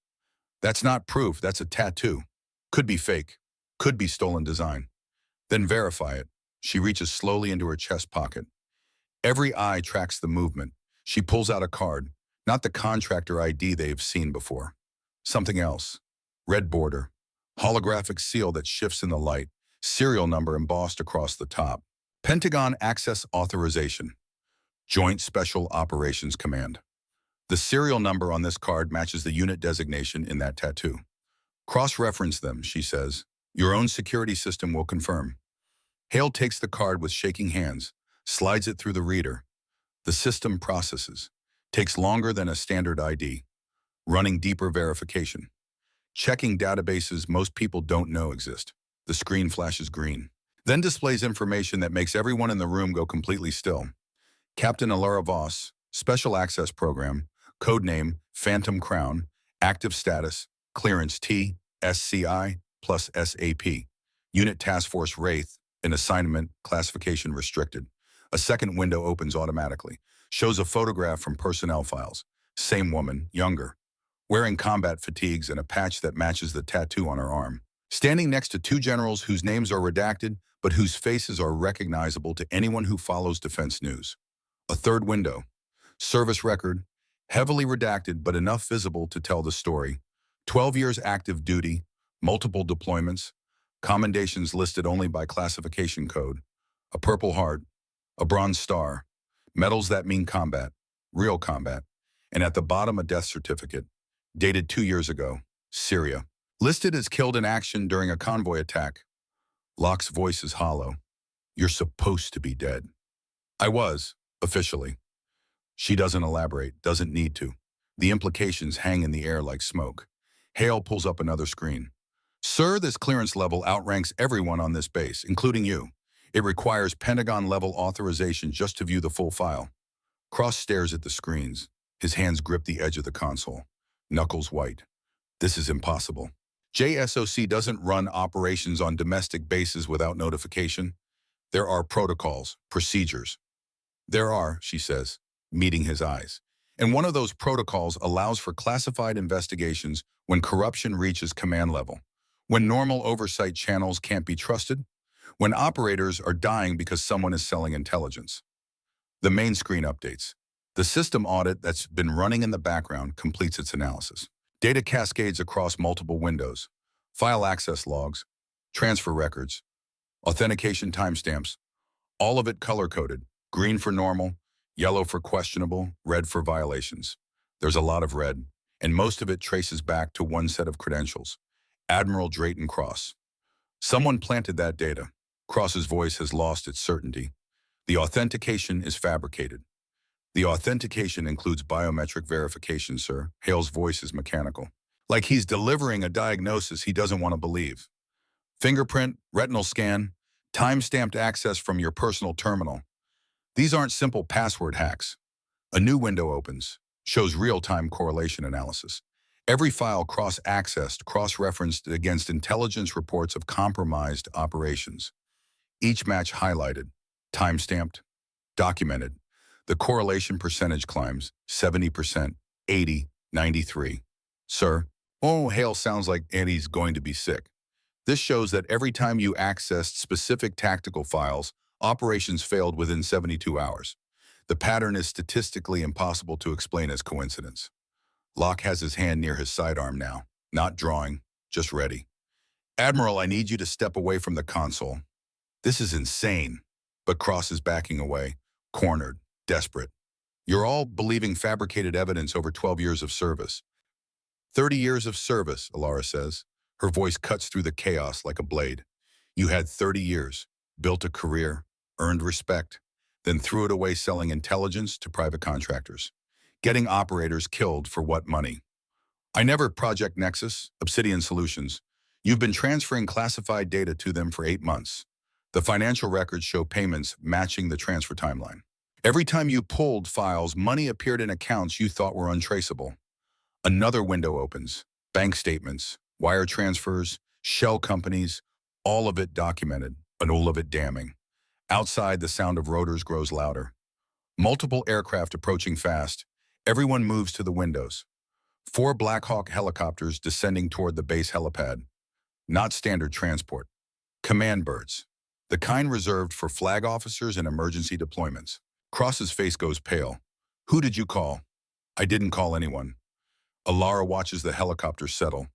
That's not proof, that's a tattoo. Could be fake. Could be stolen design. Then verify it. She reaches slowly into her chest pocket. Every eye tracks the movement. She pulls out a card. Not the contractor ID they've seen before. Something else. Red border. Holographic seal that shifts in the light. Serial number embossed across the top. Pentagon Access Authorization. Joint Special Operations Command. The serial number on this card matches the unit designation in that tattoo. Cross-reference them, she says. Your own security system will confirm. Hale takes the card with shaking hands, slides it through the reader. The system processes. Takes longer than a standard ID. Running deeper verification. Checking databases most people don't know exist. The screen flashes green. Then displays information that makes everyone in the room go completely still. Captain Alara Voss, Special Access Program, codename Phantom Crown, active status, clearance T, SCI, plus SAP. Unit Task Force Wraith, an assignment, classification restricted. A second window opens automatically. Shows a photograph from personnel files. Same woman, younger. Wearing combat fatigues and a patch that matches the tattoo on her arm. Standing next to two generals whose names are redacted, but whose faces are recognizable to anyone who follows defense news. A third window. Service record, heavily redacted but enough visible to tell the story. 12 years active duty, multiple deployments, Commendations listed only by classification code. A Purple Heart, a Bronze Star, medals that mean combat, real combat, and at the bottom a death certificate, dated 2 years ago, Syria. Listed as killed in action during a convoy attack. Locke's voice is hollow. You're supposed to be dead. I was, officially. She doesn't elaborate, doesn't need to. The implications hang in the air like smoke. Hale pulls up another screen. Sir, this clearance level outranks everyone on this base, including you. It requires Pentagon-level authorization just to view the full file. Cross stares at the screens. His hands grip the edge of the console. Knuckles white. This is impossible. JSOC doesn't run operations on domestic bases without notification. There are protocols, procedures. There are, she says, meeting his eyes. And one of those protocols allows for classified investigations when corruption reaches command level, when normal oversight channels can't be trusted, when operators are dying because someone is selling intelligence. The main screen updates. The system audit that's been running in the background completes its analysis. Data cascades across multiple windows, file access logs, transfer records, authentication timestamps, all of it color-coded, green for normal, yellow for questionable, red for violations. There's a lot of red, and most of it traces back to one set of credentials, Admiral Drayton Cross. Someone planted that data. Cross's voice has lost its certainty. The authentication is fabricated. The authentication includes biometric verification, sir. Hale's voice is mechanical. Like he's delivering a diagnosis he doesn't want to believe. Fingerprint, retinal scan, time-stamped access from your personal terminal. These aren't simple password hacks. A new window opens, shows real-time correlation analysis. Every file cross-accessed, cross-referenced against intelligence reports of compromised operations. Each match highlighted, time-stamped, documented. The correlation percentage climbs, 70%, 80, 93. Sir, oh, Hale sounds like Annie's going to be sick. This shows that every time you accessed specific tactical files, operations failed within 72 hours. The pattern is statistically impossible to explain as coincidence. Locke has his hand near his sidearm now, not drawing, just ready. Admiral, I need you to step away from the console. This is insane. But Cross is backing away, cornered, desperate. You're all believing fabricated evidence over 12 years of service. 30 years of service, Alara says. Her voice cuts through the chaos like a blade. You had 30 years, built a career, earned respect, then threw it away selling intelligence to private contractors, getting operators killed for what money? I never Project Nexus, Obsidian Solutions. You've been transferring classified data to them for 8 months. The financial records show payments matching the transfer timeline. Every time you pulled files, money appeared in accounts you thought were untraceable. Another window opens. Bank statements, wire transfers, shell companies, all of it documented, but all of it damning. Outside, the sound of rotors grows louder. Multiple aircraft approaching fast. Everyone moves to the windows. 4 Black Hawk helicopters descending toward the base helipad. Not standard transport. Command birds. The kind reserved for flag officers and emergency deployments. Cross's face goes pale. Who did you call? I didn't call anyone. Alara watches the helicopter settle.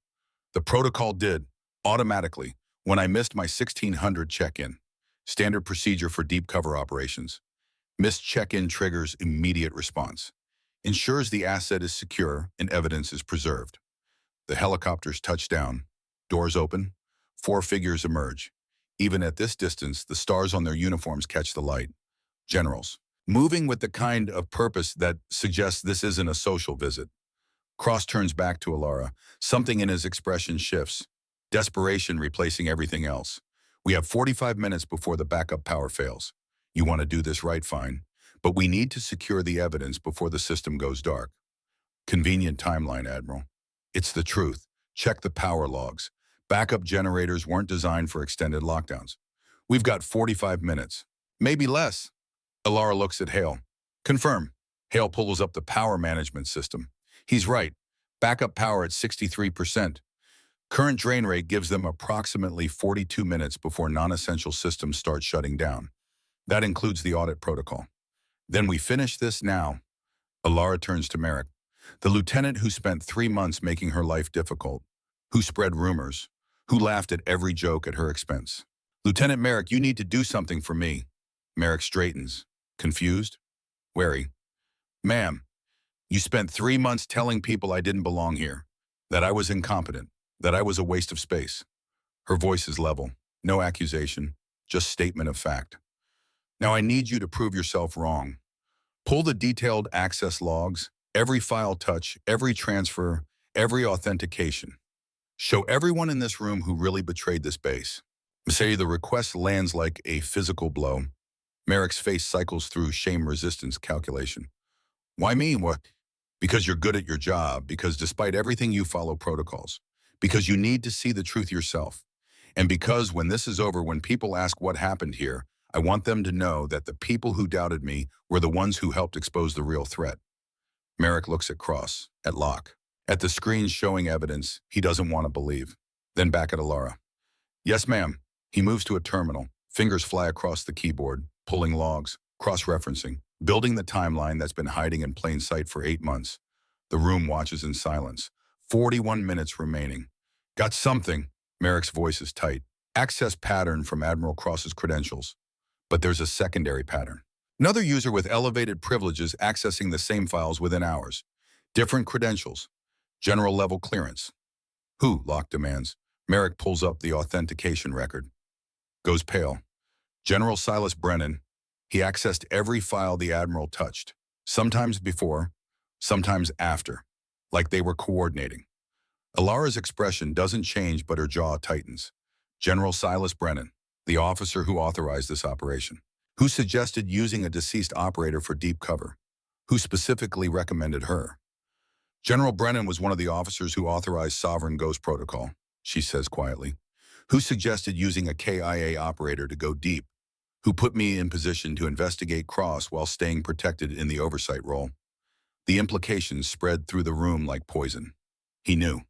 The protocol did, automatically, when I missed my 1600 check-in. Standard procedure for deep cover operations. Missed check-in triggers immediate response. Ensures the asset is secure and evidence is preserved. The helicopters touch down. Doors open. 4 figures emerge. Even at this distance, the stars on their uniforms catch the light. Generals. Moving with the kind of purpose that suggests this isn't a social visit. Cross turns back to Alara. Something in his expression shifts. Desperation replacing everything else. We have 45 minutes before the backup power fails. You want to do this right, fine. But we need to secure the evidence before the system goes dark. Convenient timeline, Admiral. It's the truth. Check the power logs. Backup generators weren't designed for extended lockdowns. We've got 45 minutes. Maybe less. Alara looks at Hale. Confirm. Hale pulls up the power management system. He's right. Backup power at 63%. Current drain rate gives them approximately 42 minutes before non-essential systems start shutting down. That includes the audit protocol. Then we finish this now. Alara turns to Merrick, the lieutenant who spent 3 months making her life difficult, who spread rumors, who laughed at every joke at her expense. Lieutenant Merrick, you need to do something for me. Merrick straightens, confused, wary. Ma'am, you spent 3 months telling people I didn't belong here, that I was incompetent, that I was a waste of space. Her voice is level, no accusation, just statement of fact. Now I need you to prove yourself wrong. Pull the detailed access logs, every file touch, every transfer, every authentication. Show everyone in this room who really betrayed this base. Say the request lands like a physical blow. Merrick's face cycles through shame-resistance calculation. Why me? What? Because you're good at your job, because despite everything you follow protocols, because you need to see the truth yourself, and because when this is over, when people ask what happened here, I want them to know that the people who doubted me were the ones who helped expose the real threat. Merrick looks at Cross, at Locke, at the screens showing evidence he doesn't want to believe, then back at Alara. Yes, ma'am. He moves to a terminal, fingers fly across the keyboard, pulling logs, cross-referencing, building the timeline that's been hiding in plain sight for 8 months. The room watches in silence. 41 minutes remaining. Got something. Merrick's voice is tight. Access pattern from Admiral Cross's credentials. But there's a secondary pattern. Another user with elevated privileges accessing the same files within hours. Different credentials. General level clearance. Who? Locke demands. Merrick pulls up the authentication record. Goes pale. General Silas Brennan. He accessed every file the Admiral touched. Sometimes before, sometimes after. Like they were coordinating. Alara's expression doesn't change, but her jaw tightens. General Silas Brennan, the officer who authorized this operation, who suggested using a deceased operator for deep cover, who specifically recommended her. General Brennan was one of the officers who authorized Sovereign Ghost Protocol, she says quietly, who suggested using a KIA operator to go deep, who put me in position to investigate Cross while staying protected in the oversight role. The implications spread through the room like poison. He knew.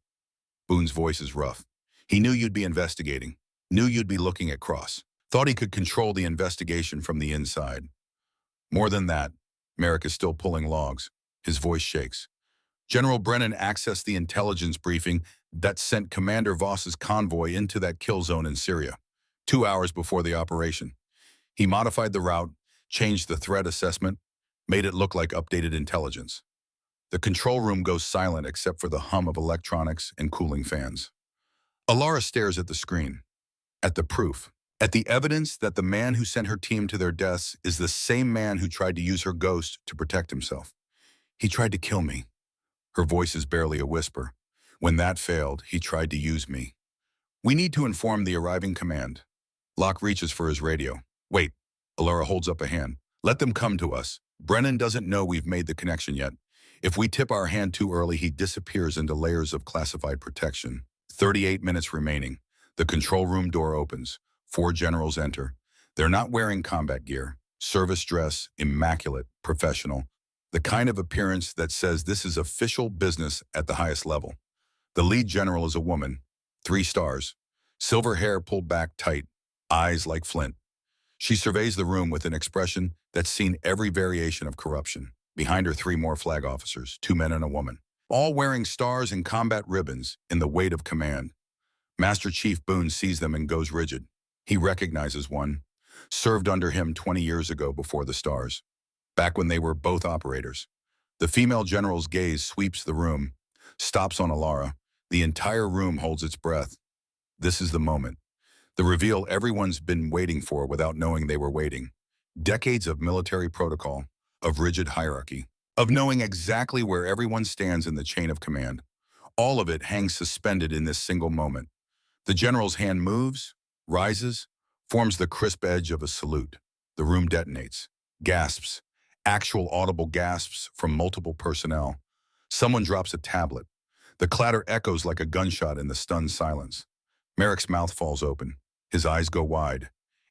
Boone's voice is rough. He knew you'd be investigating, knew you'd be looking at Cross, thought he could control the investigation from the inside. More than that, Merrick is still pulling logs. His voice shakes. General Brennan accessed the intelligence briefing that sent Commander Voss's convoy into that kill zone in Syria, 2 hours before the operation. He modified the route, changed the threat assessment, made it look like updated intelligence. The control room goes silent except for the hum of electronics and cooling fans. Alara stares at the screen, at the proof, at the evidence that the man who sent her team to their deaths is the same man who tried to use her ghost to protect himself. He tried to kill me. Her voice is barely a whisper. When that failed, he tried to use me. We need to inform the arriving command. Locke reaches for his radio. Wait, Alara holds up a hand. Let them come to us. Brennan doesn't know we've made the connection yet. If we tip our hand too early, he disappears into layers of classified protection. 38 minutes remaining. The control room door opens. 4 generals enter. They're not wearing combat gear. Service dress, immaculate, professional. The kind of appearance that says this is official business at the highest level. The lead general is a woman, 3 stars. Silver hair pulled back tight, eyes like flint. She surveys the room with an expression that's seen every variation of corruption. Behind her, 3 more flag officers, 2 men and a woman, all wearing stars and combat ribbons in the weight of command. Master Chief Boone sees them and goes rigid. He recognizes one, served under him 20 years ago before the stars, back when they were both operators. The female general's gaze sweeps the room, stops on Alara. The entire room holds its breath. This is the moment. The reveal everyone's been waiting for without knowing they were waiting. Decades of military protocol, of rigid hierarchy, of knowing exactly where everyone stands in the chain of command. All of it hangs suspended in this single moment. The general's hand moves, rises, forms the crisp edge of a salute. The room detonates. Gasps. Actual audible gasps from multiple personnel. Someone drops a tablet. The clatter echoes like a gunshot in the stunned silence. Merrick's mouth falls open. His eyes go wide.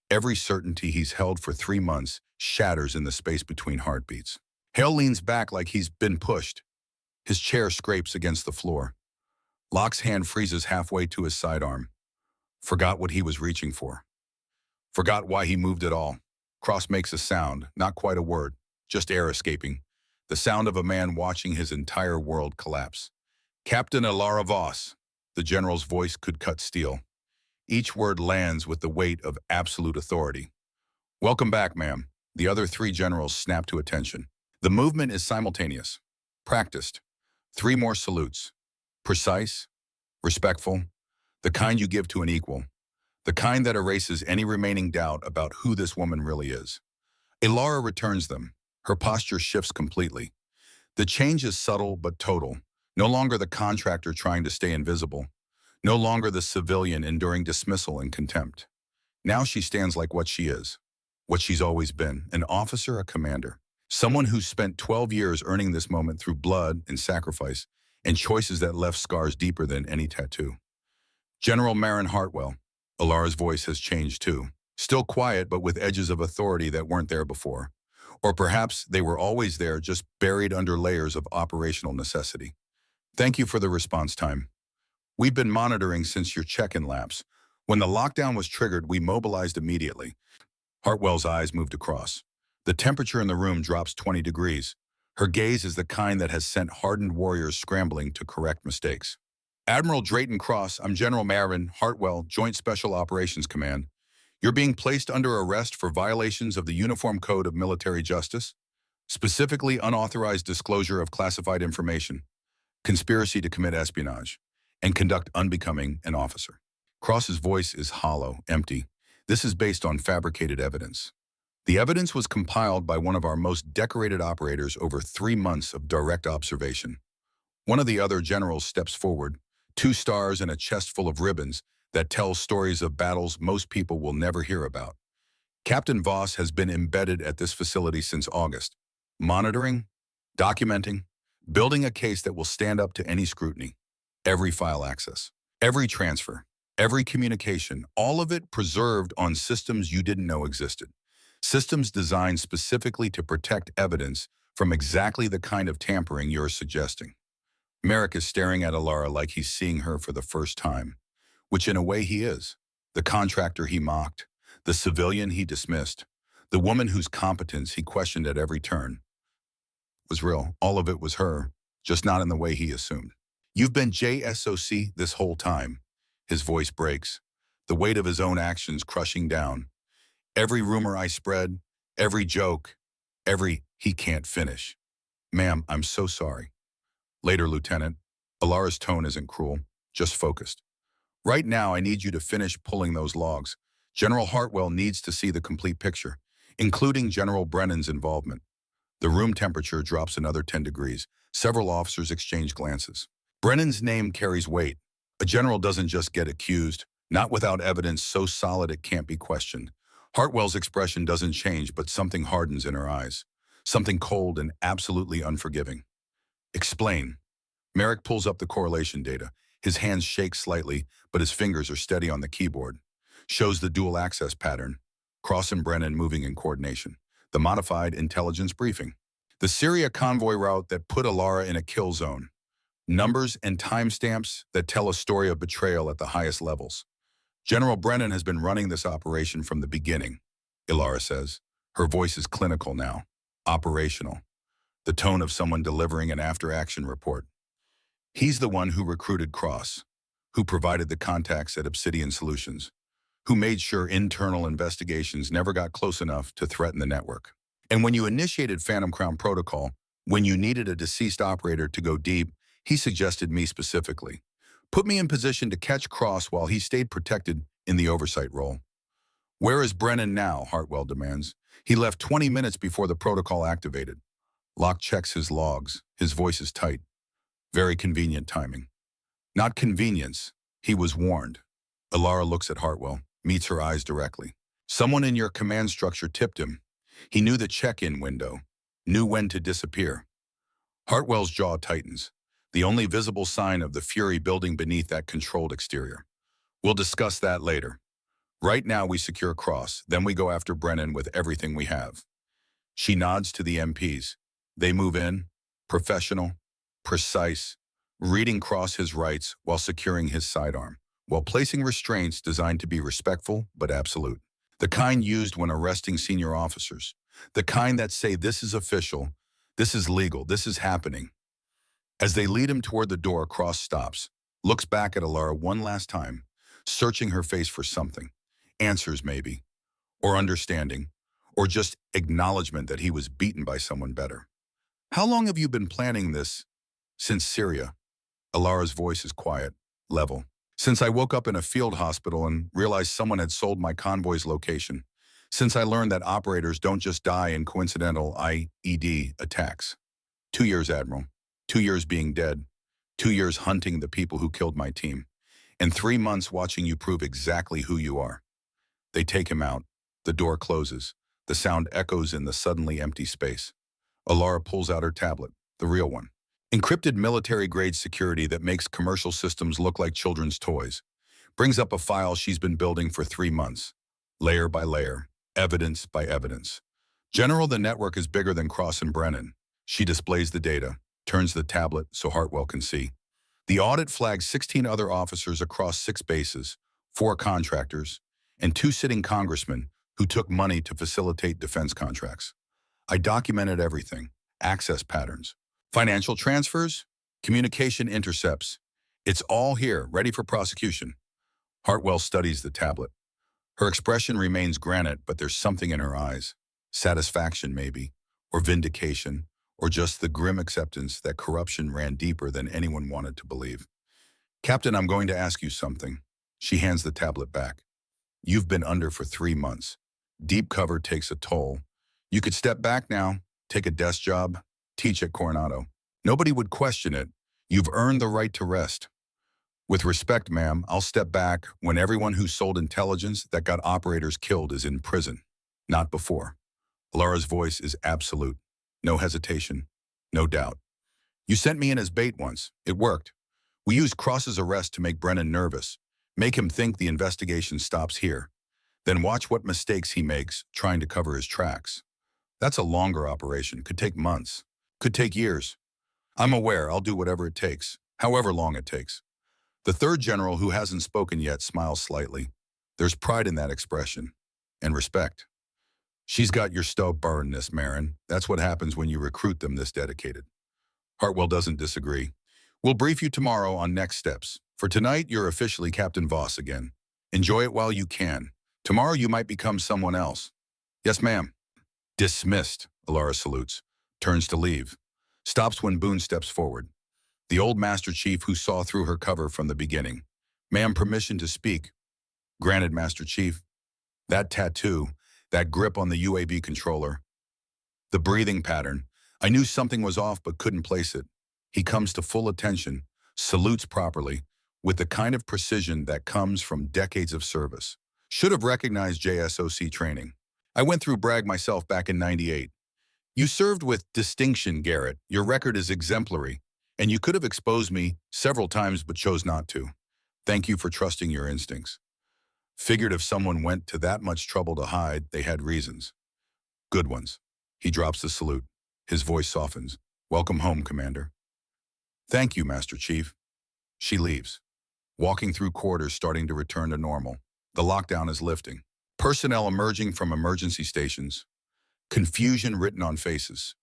Every certainty he's held for 3 months shatters in the space between heartbeats. Hale leans back like he's been pushed. His chair scrapes against the floor. Locke's hand freezes halfway to his sidearm. Forgot what he was reaching for. Forgot why he moved at all. Cross makes a sound, not quite a word, just air escaping. The sound of a man watching his entire world collapse. Captain Alara Voss. The general's voice could cut steel. Each word lands with the weight of absolute authority. Welcome back, ma'am. The other three generals snap to attention. The movement is simultaneous. Practiced. Three more salutes. Precise, respectful, the kind you give to an equal, the kind that erases any remaining doubt about who this woman really is. Ilara returns them. Her posture shifts completely. The change is subtle but total. No longer the contractor trying to stay invisible. No longer the civilian enduring dismissal and contempt. Now she stands like what she is, what she's always been, an officer, a commander. Someone who spent 12 years earning this moment through blood and sacrifice and choices that left scars deeper than any tattoo. General Marin Hartwell. Ilara's voice has changed too. Still quiet, but with edges of authority that weren't there before. Or perhaps they were always there, just buried under layers of operational necessity. Thank you for the response time. We've been monitoring since your check-in lapse. When the lockdown was triggered, we mobilized immediately. Hartwell's eyes moved across. The temperature in the room drops 20 degrees. Her gaze is the kind that has sent hardened warriors scrambling to correct mistakes. Admiral Drayton Cross, I'm General Marin Hartwell, Joint Special Operations Command. You're being placed under arrest for violations of the Uniform Code of Military Justice, specifically unauthorized disclosure of classified information, conspiracy to commit espionage, and conduct unbecoming an officer. Cross's voice is hollow, empty. This is based on fabricated evidence. The evidence was compiled by one of our most decorated operators over 3 months of direct observation. One of the other generals steps forward, 2 stars and a chest full of ribbons that tells stories of battles most people will never hear about. Captain Voss has been embedded at this facility since August, monitoring, documenting, building a case that will stand up to any scrutiny. Every file access, every transfer, every communication, all of it preserved on systems you didn't know existed. Systems designed specifically to protect evidence from exactly the kind of tampering you're suggesting. Merrick is staring at Ilara like he's seeing her for the first time, which in a way he is. The contractor he mocked, the civilian he dismissed, the woman whose competence he questioned at every turn. Was real. All of it was her, just not in the way he assumed. You've been JSOC this whole time. His voice breaks, the weight of his own actions crushing down. Every rumor I spread, every joke, every he can't finish. Ma'am, I'm so sorry. Later, Lieutenant. Ilara's tone isn't cruel, just focused. Right now, I need you to finish pulling those logs. General Hartwell needs to see the complete picture, including General Brennan's involvement. The room temperature drops another 10 degrees. Several officers exchange glances. Brennan's name carries weight. A general doesn't just get accused, not without evidence so solid it can't be questioned. Hartwell's expression doesn't change, but something hardens in her eyes. Something cold and absolutely unforgiving. Explain. Merrick pulls up the correlation data. His hands shake slightly, but his fingers are steady on the keyboard. Shows the dual access pattern. Cross and Brennan moving in coordination. The modified intelligence briefing. The Syria convoy route that put Ilara in a kill zone. Numbers and timestamps that tell a story of betrayal at the highest levels. General Brennan has been running this operation from the beginning, Ilara says. Her voice is clinical now. Operational. The tone of someone delivering an after-action report. He's the one who recruited Cross, who provided the contacts at Obsidian Solutions, who made sure internal investigations never got close enough to threaten the network. And when you initiated Phantom Crown Protocol, when you needed a deceased operator to go deep, he suggested me specifically. Put me in position to catch Cross while he stayed protected in the oversight role. Where is Brennan now? Hartwell demands. He left 20 minutes before the protocol activated. Locke checks his logs. His voice is tight. Very convenient timing. Not convenience. He was warned. Ilara looks at Hartwell, meets her eyes directly. Someone in your command structure tipped him. He knew the check-in window, knew when to disappear. Hartwell's jaw tightens, the only visible sign of the fury building beneath that controlled exterior. We'll discuss that later. Right now we secure Cross, then we go after Brennan with everything we have. She nods to the MPs. They move in, professional, precise, reading Cross his rights while securing his sidearm, while placing restraints designed to be respectful but absolute. The kind used when arresting senior officers. The kind that say this is official, this is legal, this is happening. As they lead him toward the door, Cross stops, looks back at Ilara one last time, searching her face for something. Answers maybe, or understanding, or just acknowledgement that he was beaten by someone better. How long have you been planning this? Since Syria. Alara's voice is quiet, level. Since I woke up in a field hospital and realized someone had sold my convoy's location. Since I learned that operators don't just die in coincidental IED attacks. 2 years, Admiral. 2 years being dead. 2 years hunting the people who killed my team. And 3 months watching you prove exactly who you are. They take him out. The door closes. The sound echoes in the suddenly empty space. Alara pulls out her tablet, the real one. Encrypted military-grade security that makes commercial systems look like children's toys. Brings up a file she's been building for 3 months. Layer by layer, evidence by evidence. General, the network is bigger than Cross and Brennan. She displays the data, turns the tablet so Hartwell can see. The audit flags 16 other officers across 6 bases, 4 contractors, and 2 sitting congressmen who took money to facilitate defense contracts. I documented everything, access patterns, financial transfers, communication intercepts. It's all here, ready for prosecution. Hartwell studies the tablet. Her expression remains granite, but there's something in her eyes. Satisfaction, maybe, or vindication, or just the grim acceptance that corruption ran deeper than anyone wanted to believe. Captain, I'm going to ask you something. She hands the tablet back. You've been under for 3 months. Deep cover takes a toll. You could step back now, take a desk job, teach at Coronado. Nobody would question it. You've earned the right to rest. With respect, ma'am, I'll step back when everyone who sold intelligence that got operators killed is in prison. Not before. Lara's voice is absolute. No hesitation. No doubt. You sent me in as bait once. It worked. We used Cross's arrest to make Brennan nervous. Make him think the investigation stops here. Then watch what mistakes he makes trying to cover his tracks. That's a longer operation. Could take months. Could take years. I'm aware I'll do whatever it takes, however long it takes. The third general, who hasn't spoken yet, smiles slightly. There's pride in that expression. And respect. She's got your stoke burned, Miss Marin. That's what happens when you recruit them this dedicated. Hartwell doesn't disagree. We'll brief you tomorrow on next steps. For tonight, you're officially Captain Voss again. Enjoy it while you can. Tomorrow you might become someone else. Yes, ma'am. Dismissed, Alara salutes. Turns to leave. Stops when Boone steps forward. The old Master Chief who saw through her cover from the beginning. Ma'am, permission to speak. Granted, Master Chief. That tattoo, that grip on the UAV controller. The breathing pattern. I knew something was off but couldn't place it. He comes to full attention, salutes properly, with the kind of precision that comes from decades of service. Should have recognized JSOC training. I went through Bragg myself back in '98. You served with distinction, Garrett. Your record is exemplary, and you could have exposed me several times but chose not to. Thank you for trusting your instincts. Figured if someone went to that much trouble to hide, they had reasons. Good ones. He drops the salute. His voice softens. Welcome home, Commander. Thank you, Master Chief. She leaves. Walking through corridors starting to return to normal. The lockdown is lifting. Personnel emerging from emergency stations. Confusion written on faces.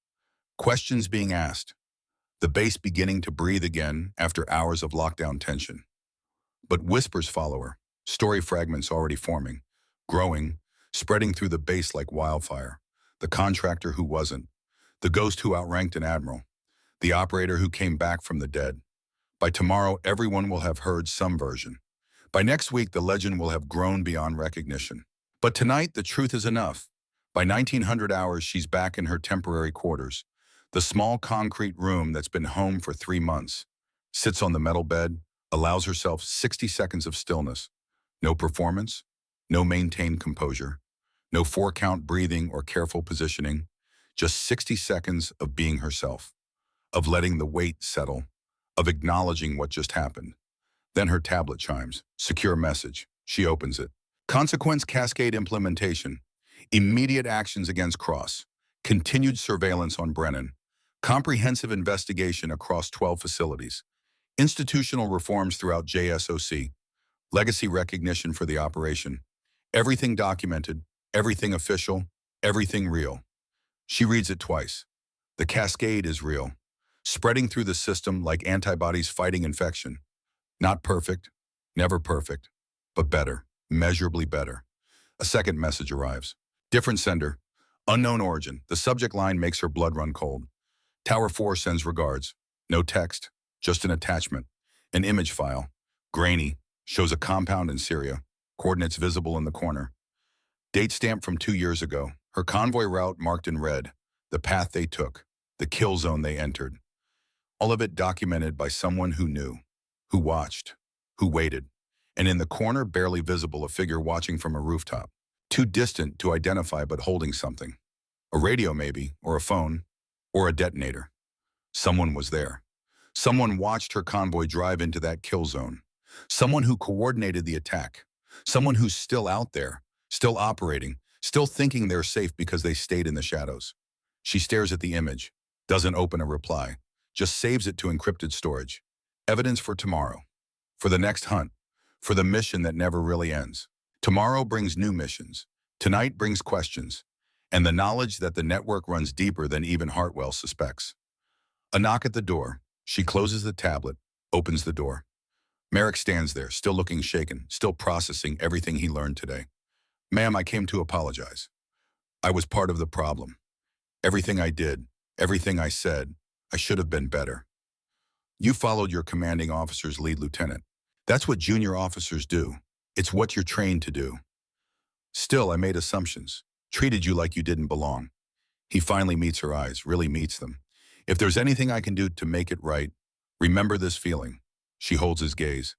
Questions being asked. The base beginning to breathe again after hours of lockdown tension. But whispers follow her. Story fragments already forming, growing, spreading through the base like wildfire. The contractor who wasn't. The ghost who outranked an admiral. The operator who came back from the dead. By tomorrow, everyone will have heard some version. By next week, the legend will have grown beyond recognition. But tonight, the truth is enough. By 1900 hours, she's back in her temporary quarters. The small concrete room that's been home for 3 months. Sits on the metal bed, allows herself 60 seconds of stillness. No performance, no maintained composure, no 4-count breathing or careful positioning, just 60 seconds of being herself, of letting the weight settle, of acknowledging what just happened. Then her tablet chimes, secure message. She opens it. Consequence cascade implementation, immediate actions against Cross, continued surveillance on Brennan, comprehensive investigation across 12 facilities, institutional reforms throughout JSOC, legacy recognition for the operation, everything documented, everything official, everything real. She reads it twice. The cascade is real, spreading through the system like antibodies fighting infection. Not perfect, never perfect, but better, measurably better. A second message arrives. Different sender, unknown origin. The subject line makes her blood run cold. Tower 4 sends regards. No text, just an attachment. An image file, grainy, shows a compound in Syria, coordinates visible in the corner. Date stamp from 2 years ago. Her convoy route marked in red. The path they took, the kill zone they entered. All of it documented by someone who knew, who watched, who waited. And in the corner, barely visible, a figure watching from a rooftop. Too distant to identify but holding something. A radio maybe, or a phone, or a detonator. Someone was there. Someone watched her convoy drive into that kill zone. Someone who coordinated the attack. Someone who's still out there, still operating, still thinking they're safe because they stayed in the shadows. She stares at the image, doesn't open a reply, just saves it to encrypted storage. Evidence for tomorrow, for the next hunt, for the mission that never really ends. Tomorrow brings new missions. Tonight brings questions, and the knowledge that the network runs deeper than even Hartwell suspects. A knock at the door. She closes the tablet, opens the door. Merrick stands there, still looking shaken, still processing everything he learned today. Ma'am, I came to apologize. I was part of the problem. Everything I did, everything I said, I should have been better. You followed your commanding officer's lead, Lieutenant. That's what junior officers do. It's what you're trained to do. Still, I made assumptions, treated you like you didn't belong. He finally meets her eyes, really meets them. If there's anything I can do to make it right, remember this feeling. She holds his gaze.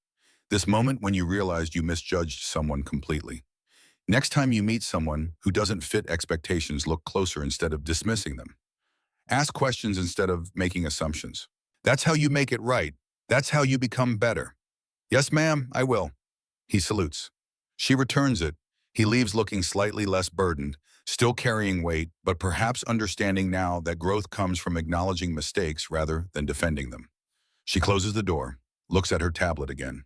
This moment when you realized you misjudged someone completely. Next time you meet someone who doesn't fit expectations, look closer instead of dismissing them. Ask questions instead of making assumptions. That's how you make it right. That's how you become better. Yes, ma'am, I will. He salutes. She returns it. He leaves looking slightly less burdened, still carrying weight, but perhaps understanding now that growth comes from acknowledging mistakes rather than defending them. She closes the door, looks at her tablet again.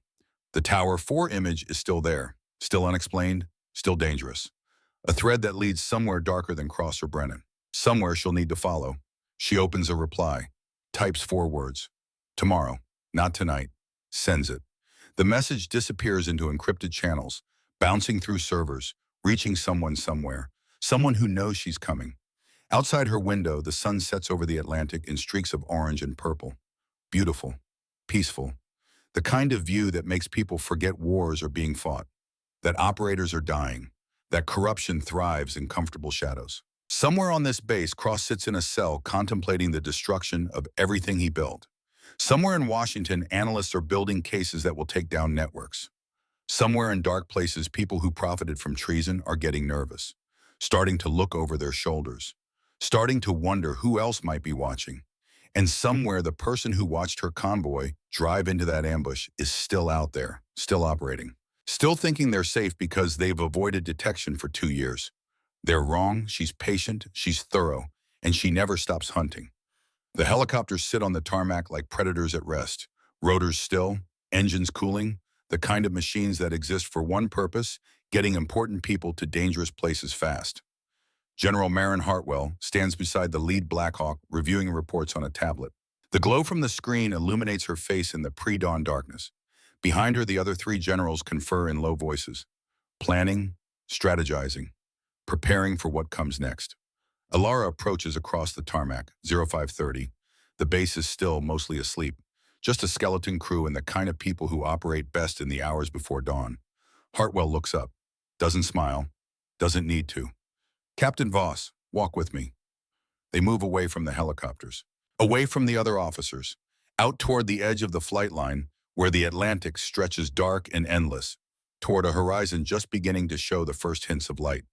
The Tower 4 image is still there, still unexplained, still dangerous. A thread that leads somewhere darker than Cross or Brennan. Somewhere she'll need to follow. She opens a reply, types 4 words. Tomorrow, not tonight. Sends it. The message disappears into encrypted channels, bouncing through servers, reaching someone somewhere, someone who knows she's coming. Outside her window, the sun sets over the Atlantic in streaks of orange and purple. Beautiful, peaceful. The kind of view that makes people forget wars are being fought, that operators are dying, that corruption thrives in comfortable shadows. Somewhere on this base, Cross sits in a cell contemplating the destruction of everything he built. Somewhere in Washington, analysts are building cases that will take down networks. Somewhere in dark places, people who profited from treason are getting nervous, starting to look over their shoulders, starting to wonder who else might be watching. And somewhere, the person who watched her convoy drive into that ambush is still out there, still operating, still thinking they're safe because they've avoided detection for 2 years. They're wrong, she's patient, she's thorough, and she never stops hunting. The helicopters sit on the tarmac like predators at rest, rotors still, engines cooling, the kind of machines that exist for one purpose, getting important people to dangerous places fast. General Marin Hartwell stands beside the lead Black Hawk, reviewing reports on a tablet. The glow from the screen illuminates her face in the pre-dawn darkness. Behind her, the other 3 generals confer in low voices, planning, strategizing, preparing for what comes next. Alara approaches across the tarmac, 0530. The base is still, mostly asleep. Just a skeleton crew and the kind of people who operate best in the hours before dawn. Hartwell looks up, doesn't smile, doesn't need to. Captain Voss, walk with me. They move away from the helicopters, away from the other officers, out toward the edge of the flight line where the Atlantic stretches dark and endless, toward a horizon just beginning to show the first hints of light.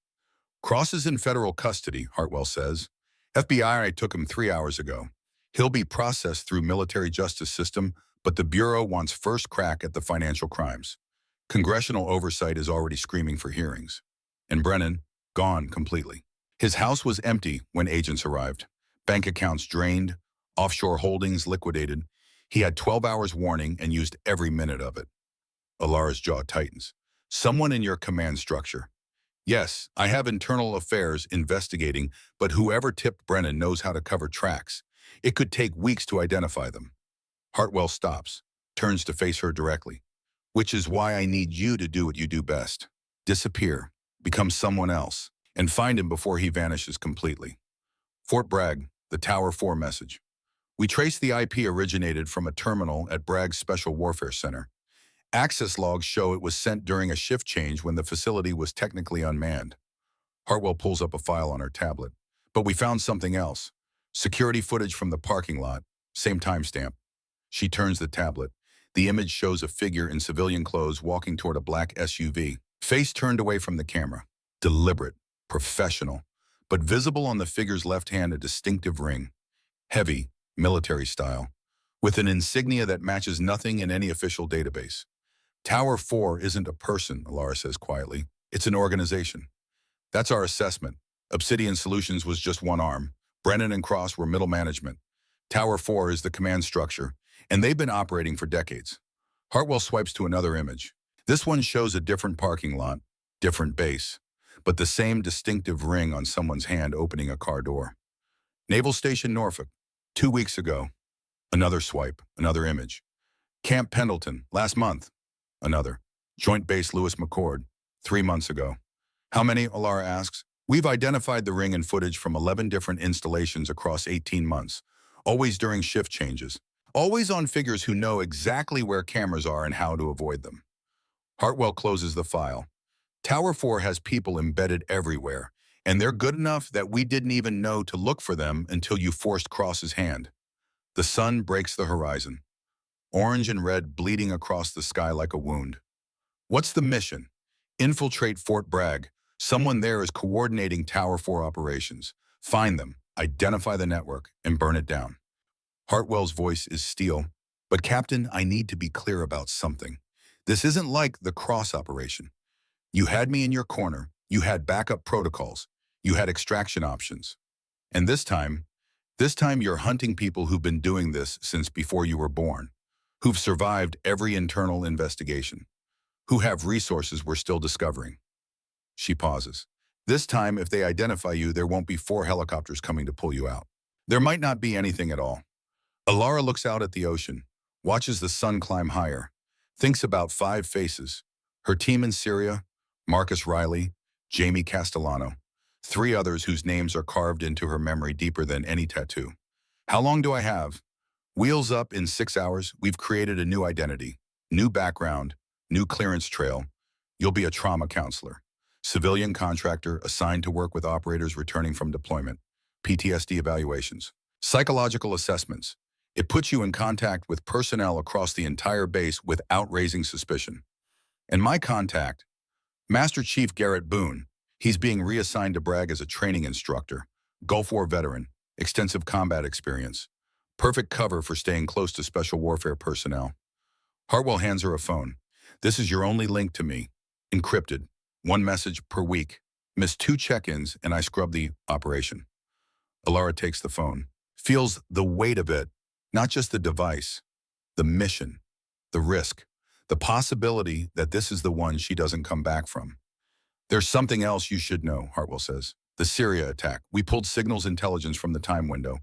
Cross is in federal custody, Hartwell says. FBI took him 3 hours ago. He'll be processed through military justice system, but the Bureau wants first crack at the financial crimes. Congressional oversight is already screaming for hearings. And Brennan, gone completely. His house was empty when agents arrived. Bank accounts drained, offshore holdings liquidated. He had 12 hours warning and used every minute of it. Alara's jaw tightens. Someone in your command structure. Yes, I have internal affairs investigating, but whoever tipped Brennan knows how to cover tracks. It could take weeks to identify them. Hartwell stops, turns to face her directly. which is why I need you to do what you do best. Disappear, become someone else, and find him before he vanishes completely. Fort Bragg, the Tower 4 message. We traced the IP originated from a terminal at Bragg's Special Warfare Center. Access logs show it was sent during a shift change when the facility was technically unmanned. Hartwell pulls up a file on her tablet. But we found something else. Security footage from the parking lot, same timestamp. She turns the tablet. The image shows a figure in civilian clothes walking toward a black SUV, face turned away from the camera. Deliberate, professional, but visible on the figure's left hand a distinctive ring. Heavy, military style, with an insignia that matches nothing in any official database. Tower 4 isn't a person, Alara says quietly. It's an organization. That's our assessment. Obsidian Solutions was just one arm. Brennan and Cross were middle management. Tower 4 is the command structure, and they've been operating for decades. Hartwell swipes to another image. This one shows a different parking lot, different base, but the same distinctive ring on someone's hand opening a car door. Naval Station Norfolk, 2 weeks ago. Another swipe, another image. Camp Pendleton, last month. Another. Joint Base Lewis McCord, 3 months ago. How many, Alara asks. We've identified the ring in footage from 11 different installations across 18 months, always during shift changes, always on figures who know exactly where cameras are and how to avoid them. Hartwell closes the file. Tower 4 has people embedded everywhere, and they're good enough that we didn't even know to look for them until you forced Cross's hand. The sun breaks the horizon, orange and red bleeding across the sky like a wound. What's the mission? Infiltrate Fort Bragg. Someone there is coordinating Tower 4 operations. Find them, identify the network, and burn it down. Hartwell's voice is steel. But Captain, I need to be clear about something. This isn't like the Cross operation. You had me in your corner. You had backup protocols. You had extraction options. And this time you're hunting people who've been doing this since before you were born, who've survived every internal investigation, who have resources we're still discovering. She pauses. This time, if they identify you, there won't be 4 helicopters coming to pull you out. There might not be anything at all. Alara looks out at the ocean, watches the sun climb higher, thinks about 5 faces. Her team in Syria, Marcus Riley, Jamie Castellano, 3 others whose names are carved into her memory deeper than any tattoo. How long do I have? Wheels up in 6 hours, we've created a new identity, new background, new clearance trail. You'll be a trauma counselor. Civilian contractor assigned to work with operators returning from deployment, PTSD evaluations, psychological assessments. It puts you in contact with personnel across the entire base without raising suspicion. And my contact, Master Chief Garrett Boone, he's being reassigned to Bragg as a training instructor, Gulf War veteran, extensive combat experience, perfect cover for staying close to special warfare personnel. Hartwell hands her a phone. This is your only link to me, encrypted. 1 message per week. Miss 2 check-ins and I scrub the operation. Alara takes the phone, feels the weight of it, not just the device, the mission, the risk, the possibility that this is the one she doesn't come back from. There's something else you should know, Hartwell says. The Syria attack. We pulled signals intelligence from the time window,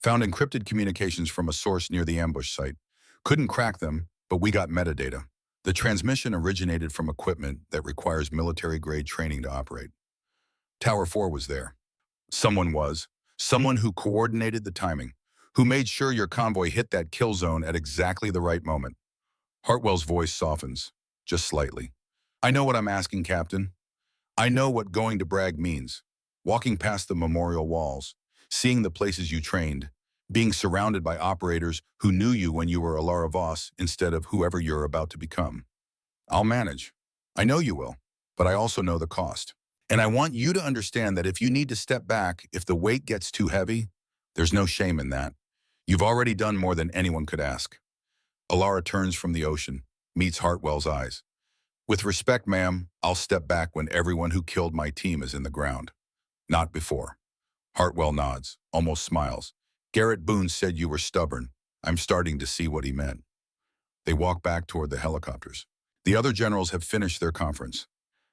found encrypted communications from a source near the ambush site. Couldn't crack them, but we got metadata. The transmission originated from equipment that requires military-grade training to operate. Tower 4 was there. Someone who coordinated the timing, who made sure your convoy hit that kill zone at exactly the right moment. Hartwell's voice softens, just slightly. I know what I'm asking, Captain. I know what going to Bragg means. Walking past the memorial walls, seeing the places you trained, being surrounded by operators who knew you when you were Alara Voss instead of whoever you're about to become. I'll manage. I know you will, but I also know the cost. And I want you to understand that if you need to step back, if the weight gets too heavy, there's no shame in that. You've already done more than anyone could ask. Alara turns from the ocean, meets Hartwell's eyes. With respect, ma'am, I'll step back when everyone who killed my team is in the ground. Not before. Hartwell nods, almost smiles. Garrett Boone said you were stubborn. I'm starting to see what he meant. They walk back toward the helicopters. The other generals have finished their conference.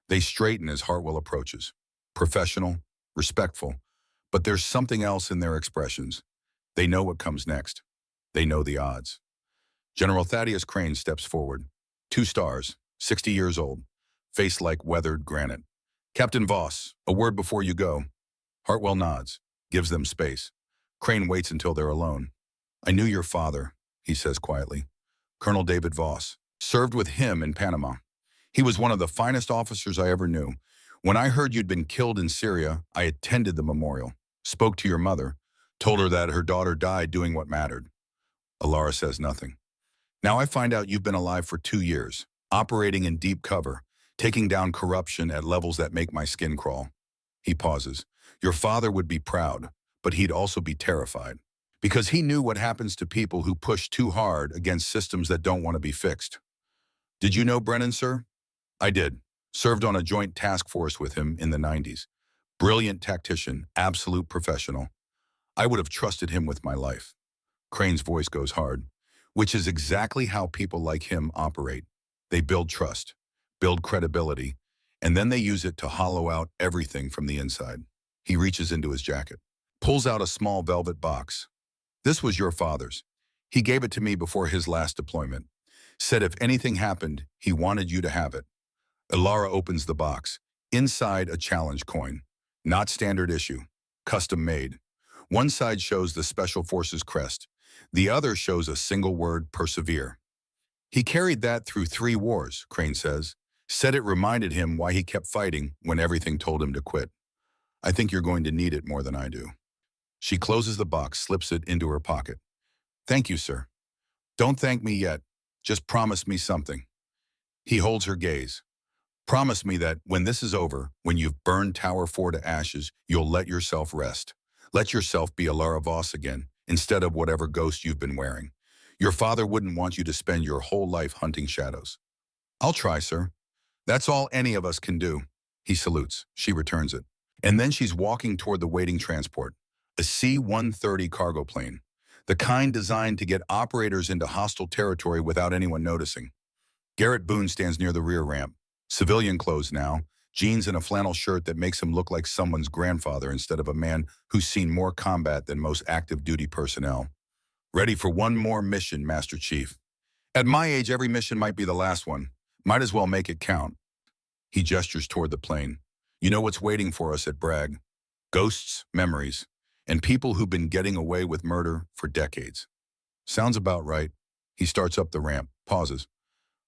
They straighten as Hartwell approaches. Professional, respectful, but there's something else in their expressions. They know what comes next. They know the odds. General Thaddeus Crane steps forward. 2 stars, 60 years old, face like weathered granite. Captain Voss, a word before you go. Hartwell nods, gives them space. Crane waits until they're alone. I knew your father, he says quietly. Colonel David Voss. Served with him in Panama. He was one of the finest officers I ever knew. When I heard you'd been killed in Syria, I attended the memorial, spoke to your mother, told her that her daughter died doing what mattered. Alara says nothing. Now I find out you've been alive for 2 years, operating in deep cover, taking down corruption at levels that make my skin crawl. He pauses. Your father would be proud, but he'd also be terrified. Because he knew what happens to people who push too hard against systems that don't want to be fixed. Did you know Brennan, sir? I did. Served on a joint task force with him in the 90s. Brilliant tactician, absolute professional. I would have trusted him with my life. Crane's voice goes hard, which is exactly how people like him operate. They build trust, build credibility, and then they use it to hollow out everything from the inside. He reaches into his jacket, pulls out a small velvet box. This was your father's. He gave it to me before his last deployment. Said if anything happened, he wanted you to have it. Alara opens the box. Inside, a challenge coin. Not standard issue. Custom made. One side shows the Special Forces crest. The other shows a single word, persevere. He carried that through 3 wars, Crane says. Said it reminded him why he kept fighting when everything told him to quit. I think you're going to need it more than I do. She closes the box, slips it into her pocket. Thank you, sir. Don't thank me yet. Just promise me something. He holds her gaze. Promise me that when this is over, when you've burned Tower 4 to ashes, you'll let yourself rest. Let yourself be Alara Voss again, instead of whatever ghost you've been wearing. Your father wouldn't want you to spend your whole life hunting shadows. I'll try, sir. That's all any of us can do. He salutes. She returns it. And then she's walking toward the waiting transport, a C-130 cargo plane, the kind designed to get operators into hostile territory without anyone noticing. Garrett Boone stands near the rear ramp, civilian clothes now, jeans and a flannel shirt that makes him look like someone's grandfather instead of a man who's seen more combat than most active duty personnel. Ready for one more mission, Master Chief. At my age, every mission might be the last one. Might as well make it count. He gestures toward the plane. You know what's waiting for us at Bragg? Ghosts, memories, and people who've been getting away with murder for decades. Sounds about right. He starts up the ramp, pauses.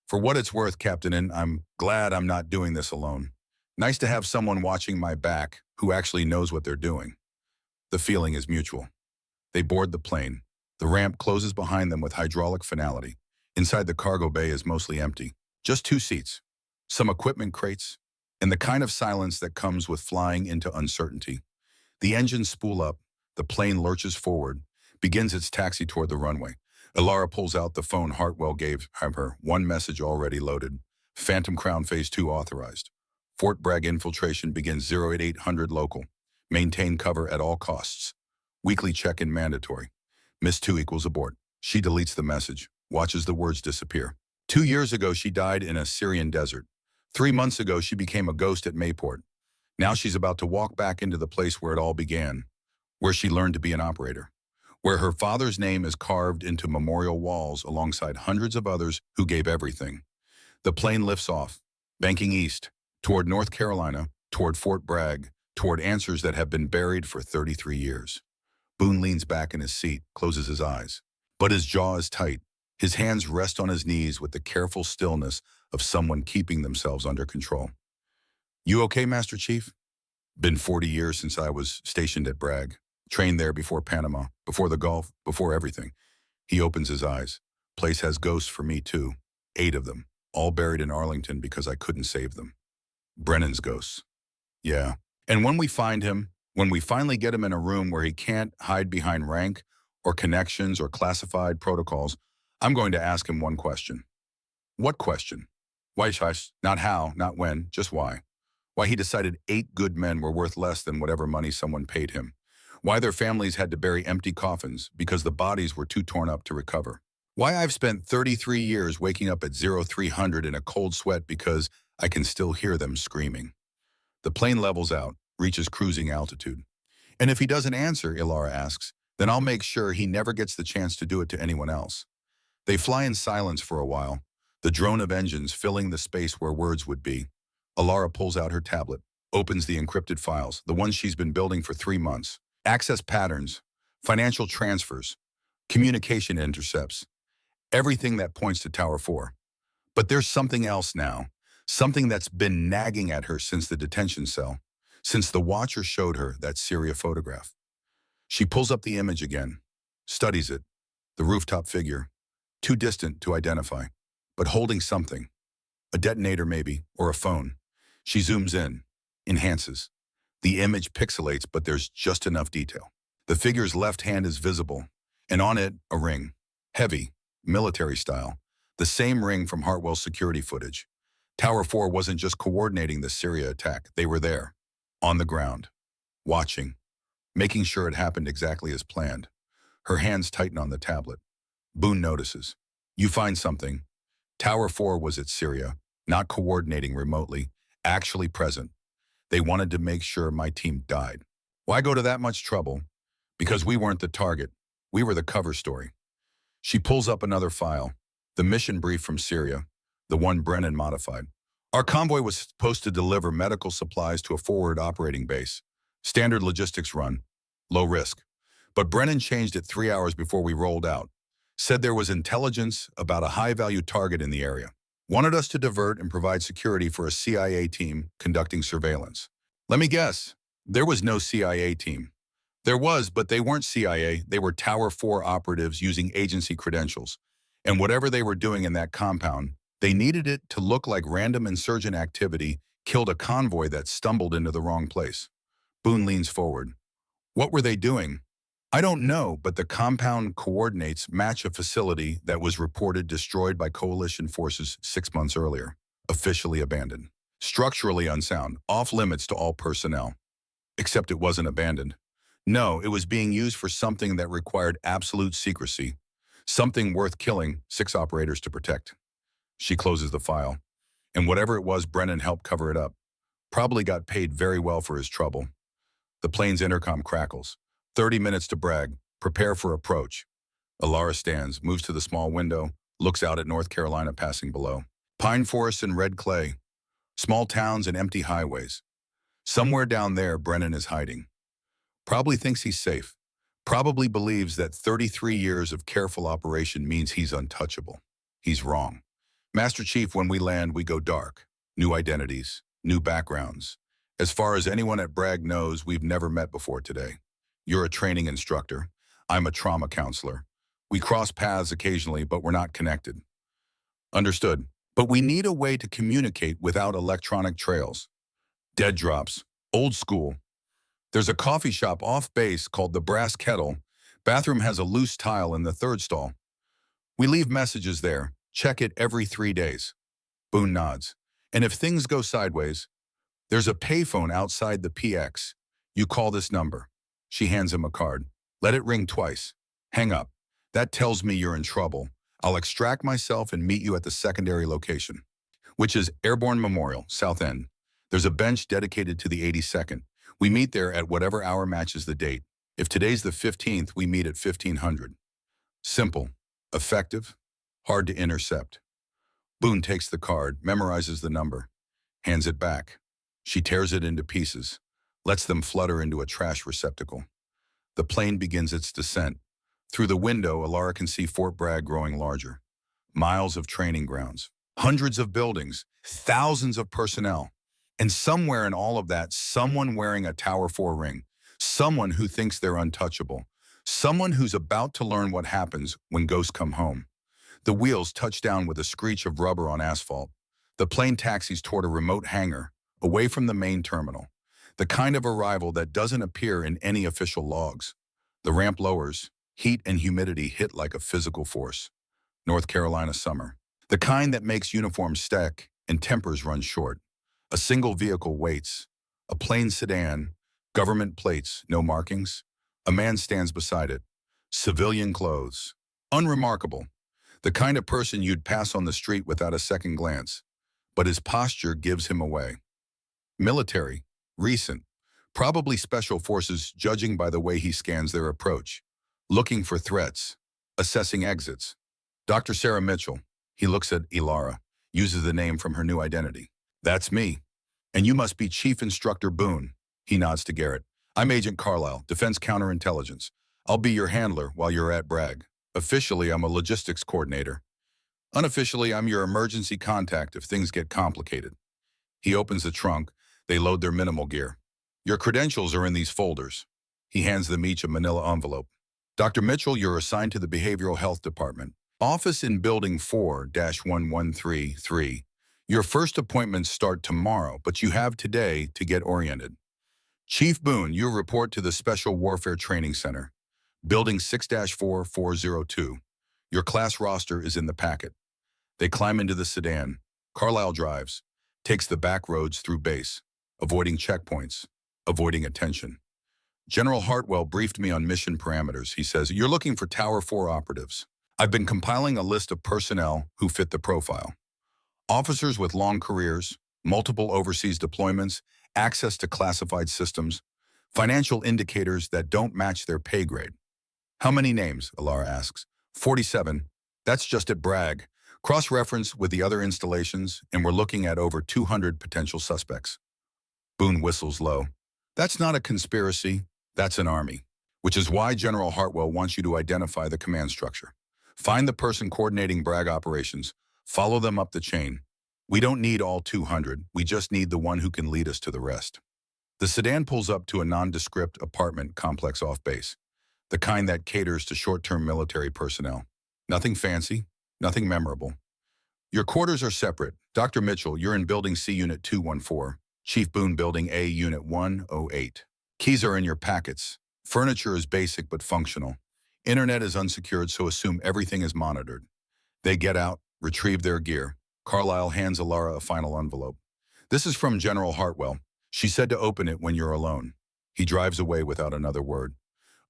For what it's worth, Captain, and I'm glad I'm not doing this alone. Nice to have someone watching my back who actually knows what they're doing. The feeling is mutual. They board the plane. The ramp closes behind them with hydraulic finality. Inside the cargo bay is mostly empty. Just 2 seats, some equipment crates, and the kind of silence that comes with flying into uncertainty. The engines spool up. The plane lurches forward, begins its taxi toward the runway. Alara pulls out the phone Hartwell gave her, one message already loaded. Phantom Crown Phase 2 authorized. Fort Bragg infiltration begins 08800 local. Maintain cover at all costs. Weekly check-in mandatory. Miss 2 equals abort. She deletes the message, watches the words disappear. 2 years ago, she died in a Syrian desert. 3 months ago, she became a ghost at Mayport. Now she's about to walk back into the place where it all began, where she learned to be an operator, where her father's name is carved into memorial walls alongside hundreds of others who gave everything. The plane lifts off, banking east, toward North Carolina, toward Fort Bragg, toward answers that have been buried for 33 years. Boone leans back in his seat, closes his eyes. But his jaw is tight. His hands rest on his knees with the careful stillness of someone keeping themselves under control. You okay, Master Chief? Been 40 years since I was stationed at Bragg. Trained there before Panama, before the Gulf, before everything. He opens his eyes. Place has ghosts for me too. 8 of them, all buried in Arlington because I couldn't save them. Brennan's ghosts. Yeah. And when we find him, when we finally get him in a room where he can't hide behind rank or connections or classified protocols, I'm going to ask him one question. What question? Why, shush, not how, not when, just why. Why he decided 8 good men were worth less than whatever money someone paid him. Why their families had to bury empty coffins because the bodies were too torn up to recover. Why I've spent 33 years waking up at 0300 in a cold sweat because I can still hear them screaming. The plane levels out, reaches cruising altitude. And if he doesn't answer, Alara asks, then I'll make sure he never gets the chance to do it to anyone else. They fly in silence for a while. the drone of engines filling the space where words would be. Alara pulls out her tablet, opens the encrypted files, the ones she's been building for 3 months. Access patterns, financial transfers, communication intercepts, everything that points to Tower 4. But there's something else now, something that's been nagging at her since the detention cell, since the watcher showed her that Syria photograph. She pulls up the image again, studies it, the rooftop figure, too distant to identify, but holding something, a detonator maybe, or a phone. She zooms in, enhances. The image pixelates, but there's just enough detail. The figure's left hand is visible, and on it, a ring. Heavy, military style. The same ring from Hartwell's security footage. Tower 4 wasn't just coordinating the Syria attack. They were there, on the ground, watching, making sure it happened exactly as planned. Her hands tighten on the tablet. Boone notices. You find something. Tower 4 was at Syria, not coordinating remotely, actually present. They wanted to make sure my team died. Why go to that much trouble? Because we weren't the target. We were the cover story. She pulls up another file, the mission brief from Syria, the one Brennan modified. Our convoy was supposed to deliver medical supplies to a forward operating base. Standard logistics run, low risk. But Brennan changed it 3 hours before we rolled out. Said there was intelligence about a high-value target in the area. Wanted us to divert and provide security for a CIA team conducting surveillance. Let me guess, there was no CIA team. There was, but they weren't CIA. They were Tower 4 operatives using agency credentials. And whatever they were doing in that compound, they needed it to look like random insurgent activity killed a convoy that stumbled into the wrong place. Boone leans forward. What were they doing? I don't know, but the compound coordinates match a facility that was reported destroyed by coalition forces 6 months earlier, officially abandoned. Structurally unsound, off limits to all personnel. Except it wasn't abandoned. No, it was being used for something that required absolute secrecy, something worth killing 6 operators to protect. She closes the file, and whatever it was, Brennan helped cover it up. Probably got paid very well for his trouble. The plane's intercom crackles. 30 minutes to brag. Prepare for approach. Alara stands, moves to the small window, looks out at North Carolina passing below. Pine forests and red clay. Small towns and empty highways. Somewhere down there, Brennan is hiding. Probably thinks he's safe. Probably believes that 33 years of careful operation means he's untouchable. He's wrong. Master Chief, when we land, we go dark. New identities, new backgrounds. As far as anyone at Bragg knows, we've never met before today. You're a training instructor. I'm a trauma counselor. We cross paths occasionally, but we're not connected. Understood. But we need a way to communicate without electronic trails. Dead drops. Old school. There's a coffee shop off base called the Brass Kettle. Bathroom has a loose tile in the third stall. We leave messages there. Check it every 3 days. Boone nods. And if things go sideways, there's a payphone outside the PX. You call this number. She hands him a card. Let it ring twice. Hang up. That tells me you're in trouble. I'll extract myself and meet you at the secondary location, which is Airborne Memorial, South End. There's a bench dedicated to the 82nd. We meet there at whatever hour matches the date. If today's the 15th, we meet at 1500. Simple, effective, hard to intercept. Boone takes the card, memorizes the number, hands it back. She tears it into pieces, lets them flutter into a trash receptacle. The plane begins its descent. Through the window, Alara can see Fort Bragg growing larger. Miles of training grounds, hundreds of buildings, thousands of personnel. And somewhere in all of that, someone wearing a Tower 4 ring, someone who thinks they're untouchable, someone who's about to learn what happens when ghosts come home. The wheels touch down with a screech of rubber on asphalt. The plane taxis toward a remote hangar, away from the main terminal. The kind of arrival that doesn't appear in any official logs. The ramp lowers, heat and humidity hit like a physical force. North Carolina summer. The kind that makes uniforms stack and tempers run short. A single vehicle waits. A plain sedan, government plates, no markings. A man stands beside it. Civilian clothes. Unremarkable. The kind of person you'd pass on the street without a second glance. But his posture gives him away. Military. Recent. Probably special forces, judging by the way he scans their approach. Looking for threats. Assessing exits. Dr. Sarah Mitchell. He looks at Ilara, uses the name from her new identity. That's me. And you must be Chief Instructor Boone. He nods to Garrett. I'm Agent Carlisle, Defense Counterintelligence. I'll be your handler while you're at Bragg. Officially, I'm a logistics coordinator. Unofficially, I'm your emergency contact if things get complicated. He opens the trunk. They load their minimal gear. Your credentials are in these folders. He hands them each a manila envelope. Dr. Mitchell, you're assigned to the Behavioral Health Department. Office in Building 4-1133. Your first appointments start tomorrow, but you have today to get oriented. Chief Boone, you report to the Special Warfare Training Center. Building 6-4402. Your class roster is in the packet. They climb into the sedan. Carlisle drives, takes the back roads through base, avoiding checkpoints, avoiding attention. General Hartwell briefed me on mission parameters. He says, you're looking for Tower 4 operatives. I've been compiling a list of personnel who fit the profile. Officers with long careers, multiple overseas deployments, access to classified systems, financial indicators that don't match their pay grade. How many names? Ilara asks. 47. That's just at Bragg. Cross-reference with the other installations, and we're looking at over 200 potential suspects. Boone whistles low. That's not a conspiracy, that's an army. Which is why General Hartwell wants you to identify the command structure. Find the person coordinating Bragg operations. Follow them up the chain. We don't need all 200, we just need the one who can lead us to the rest. The sedan pulls up to a nondescript apartment complex off base, the kind that caters to short-term military personnel. Nothing fancy, nothing memorable. Your quarters are separate. Dr. Mitchell, you're in Building C Unit 214. Chief Boone, Building A Unit 108. Keys are in your packets. Furniture is basic but functional. Internet is unsecured, so assume everything is monitored. They get out, retrieve their gear. Carlisle hands Ilara a final envelope. This is from General Hartwell. She said to open it when you're alone. He drives away without another word.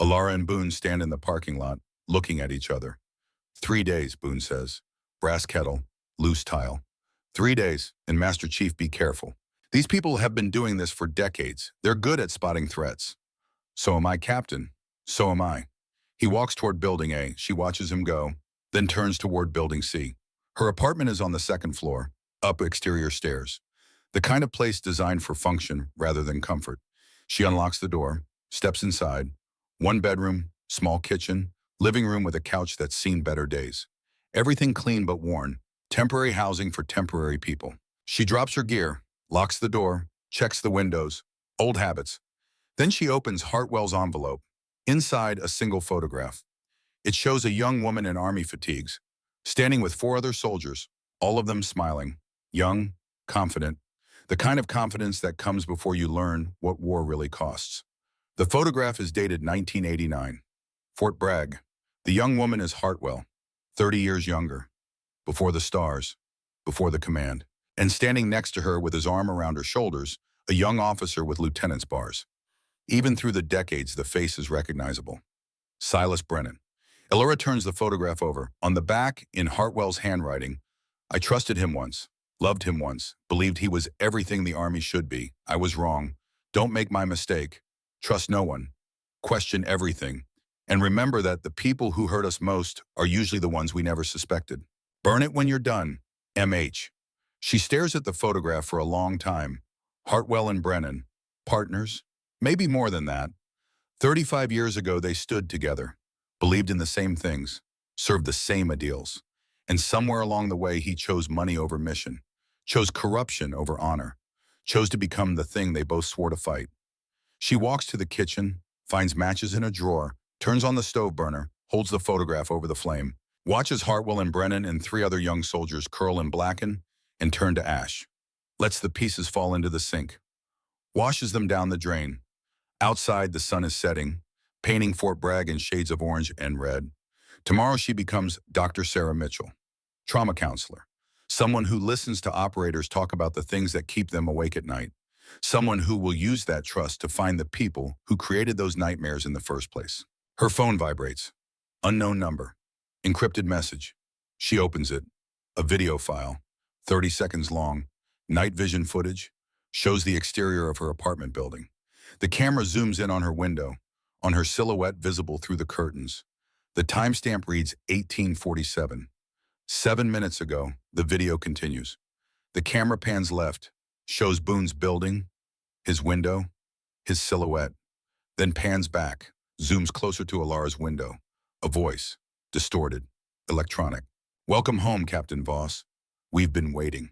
Ilara and Boone stand in the parking lot, looking at each other. 3 days, Boone says. Brass kettle, loose tile. 3 days, and Master Chief, be careful. These people have been doing this for decades. They're good at spotting threats. So am I, Captain. So am I. He walks toward Building A. She watches him go, then turns toward Building C. Her apartment is on the second floor, up exterior stairs. The kind of place designed for function rather than comfort. She unlocks the door, steps inside. 1 bedroom, small kitchen, living room with a couch that's seen better days. Everything clean but worn. Temporary housing for temporary people. She drops her gear, locks the door, checks the windows. Old habits. Then she opens Hartwell's envelope. Inside, a single photograph. It shows a young woman in army fatigues, standing with 4 other soldiers, all of them smiling, young, confident, the kind of confidence that comes before you learn what war really costs. The photograph is dated 1989. Fort Bragg. The young woman is Hartwell, 30 years younger, before the stars, before the command. And standing next to her with his arm around her shoulders, a young officer with lieutenant's bars. Even through the decades, the face is recognizable. Silas Brennan. Ilara turns the photograph over. On the back, in Hartwell's handwriting, I trusted him once, loved him once, believed he was everything the Army should be. I was wrong. Don't make my mistake. Trust no one. Question everything. And remember that the people who hurt us most are usually the ones we never suspected. Burn it when you're done. M.H. She stares at the photograph for a long time. Hartwell and Brennan. Partners? Maybe more than that. 35 years ago, they stood together, believed in the same things, served the same ideals. And somewhere along the way, he chose money over mission, chose corruption over honor, chose to become the thing they both swore to fight. She walks to the kitchen, finds matches in a drawer, turns on the stove burner, holds the photograph over the flame, watches Hartwell and Brennan and 3 other young soldiers curl and blacken and turn to ash, lets the pieces fall into the sink, washes them down the drain. Outside, the sun is setting, painting Fort Bragg in shades of orange and red. Tomorrow she becomes Dr. Sarah Mitchell, trauma counselor, someone who listens to operators talk about the things that keep them awake at night, someone who will use that trust to find the people who created those nightmares in the first place. Her phone vibrates. Unknown number. Encrypted message. She opens it. A video file, 30 seconds long, night vision footage, shows the exterior of her apartment building. The camera zooms in on her window, on her silhouette visible through the curtains. The timestamp reads 1847. 7 minutes ago, the video continues. The camera pans left, shows Boone's building, his window, his silhouette, then pans back, zooms closer to Alara's window. A voice, distorted, electronic. Welcome home, Captain Voss. We've been waiting.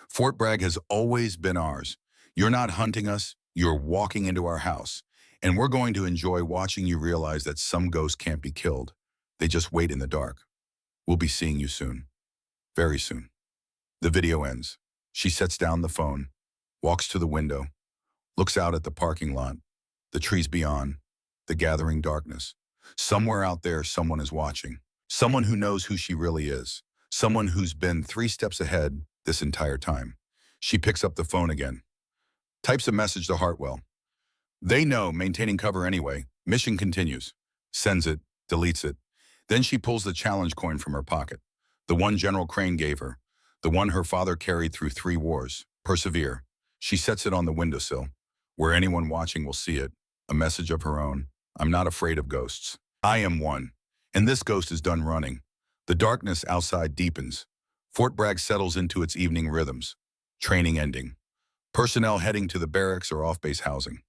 Fort Bragg has always been ours. You're not hunting us, you're walking into our house. And we're going to enjoy watching you realize that some ghosts can't be killed. They just wait in the dark. We'll be seeing you soon. Very soon. The video ends. She sets down the phone, walks to the window, looks out at the parking lot, the trees beyond, the gathering darkness. Somewhere out there, someone is watching. Someone who knows who she really is. Someone who's been 3 steps ahead this entire time. She picks up the phone again. Types a message to Hartwell. They know, maintaining cover anyway. Mission continues. Sends it, deletes it. Then she pulls the challenge coin from her pocket. The one General Crane gave her. The one her father carried through 3 wars. Persevere. She sets it on the windowsill, where anyone watching will see it. A message of her own. I'm not afraid of ghosts. I am one. And this ghost is done running. The darkness outside deepens. Fort Bragg settles into its evening rhythms. Training ending. Personnel heading to the barracks or off-base housing.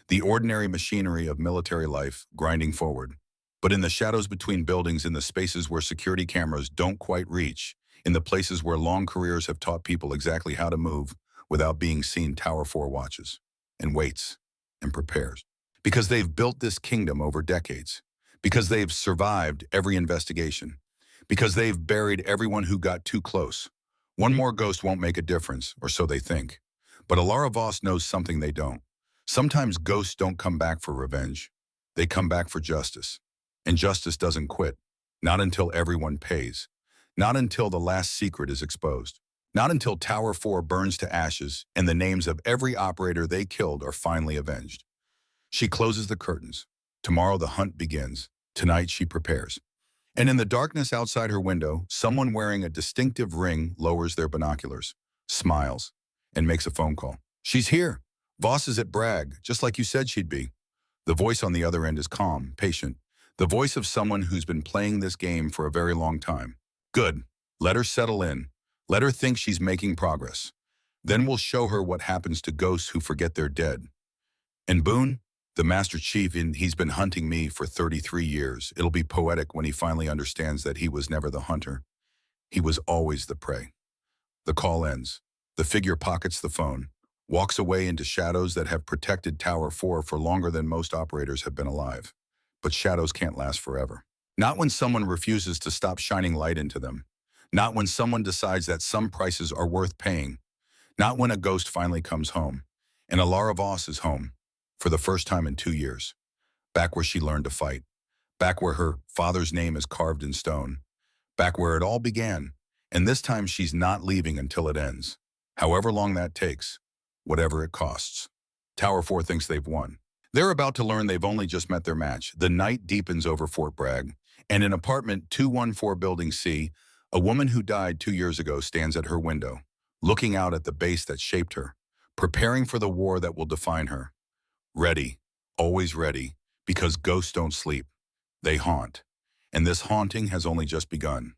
The ordinary machinery of military life grinding forward. But in the shadows between buildings, in the spaces where security cameras don't quite reach, in the places where long careers have taught people exactly how to move without being seen, Tower 4 watches and waits and prepares. Because they've built this kingdom over decades. Because they've survived every investigation. Because they've buried everyone who got too close. One more ghost won't make a difference, or so they think. But Alara Voss knows something they don't. Sometimes ghosts don't come back for revenge. They come back for justice. And justice doesn't quit. Not until everyone pays. Not until the last secret is exposed. Not until Tower 4 burns to ashes and the names of every operator they killed are finally avenged. She closes the curtains. Tomorrow the hunt begins. Tonight she prepares. And in the darkness outside her window, someone wearing a distinctive ring lowers their binoculars, smiles, and makes a phone call. She's here. Voss is at Bragg, just like you said she'd be. The voice on the other end is calm, patient. The voice of someone who's been playing this game for a very long time. Good. Let her settle in. Let her think she's making progress. Then we'll show her what happens to ghosts who forget they're dead. And Boone, the Master Chief, he's been hunting me for 33 years. It'll be poetic when he finally understands that he was never the hunter. He was always the prey. The call ends. The figure pockets the phone, walks away into shadows that have protected Tower 4 for longer than most operators have been alive. But shadows can't last forever. Not when someone refuses to stop shining light into them. Not when someone decides that some prices are worth paying. Not when a ghost finally comes home. And Alara Voss is home. For the first time in 2 years. Back where she learned to fight. Back where her father's name is carved in stone. Back where it all began. And this time she's not leaving until it ends. However long that takes. Whatever it costs. Tower 4 thinks they've won. They're about to learn they've only just met their match. The night deepens over Fort Bragg. And in apartment 214 Building C, a woman who died 2 years ago stands at her window, looking out at the base that shaped her, preparing for the war that will define her. Ready, always ready, because ghosts don't sleep. They haunt. And this haunting has only just begun.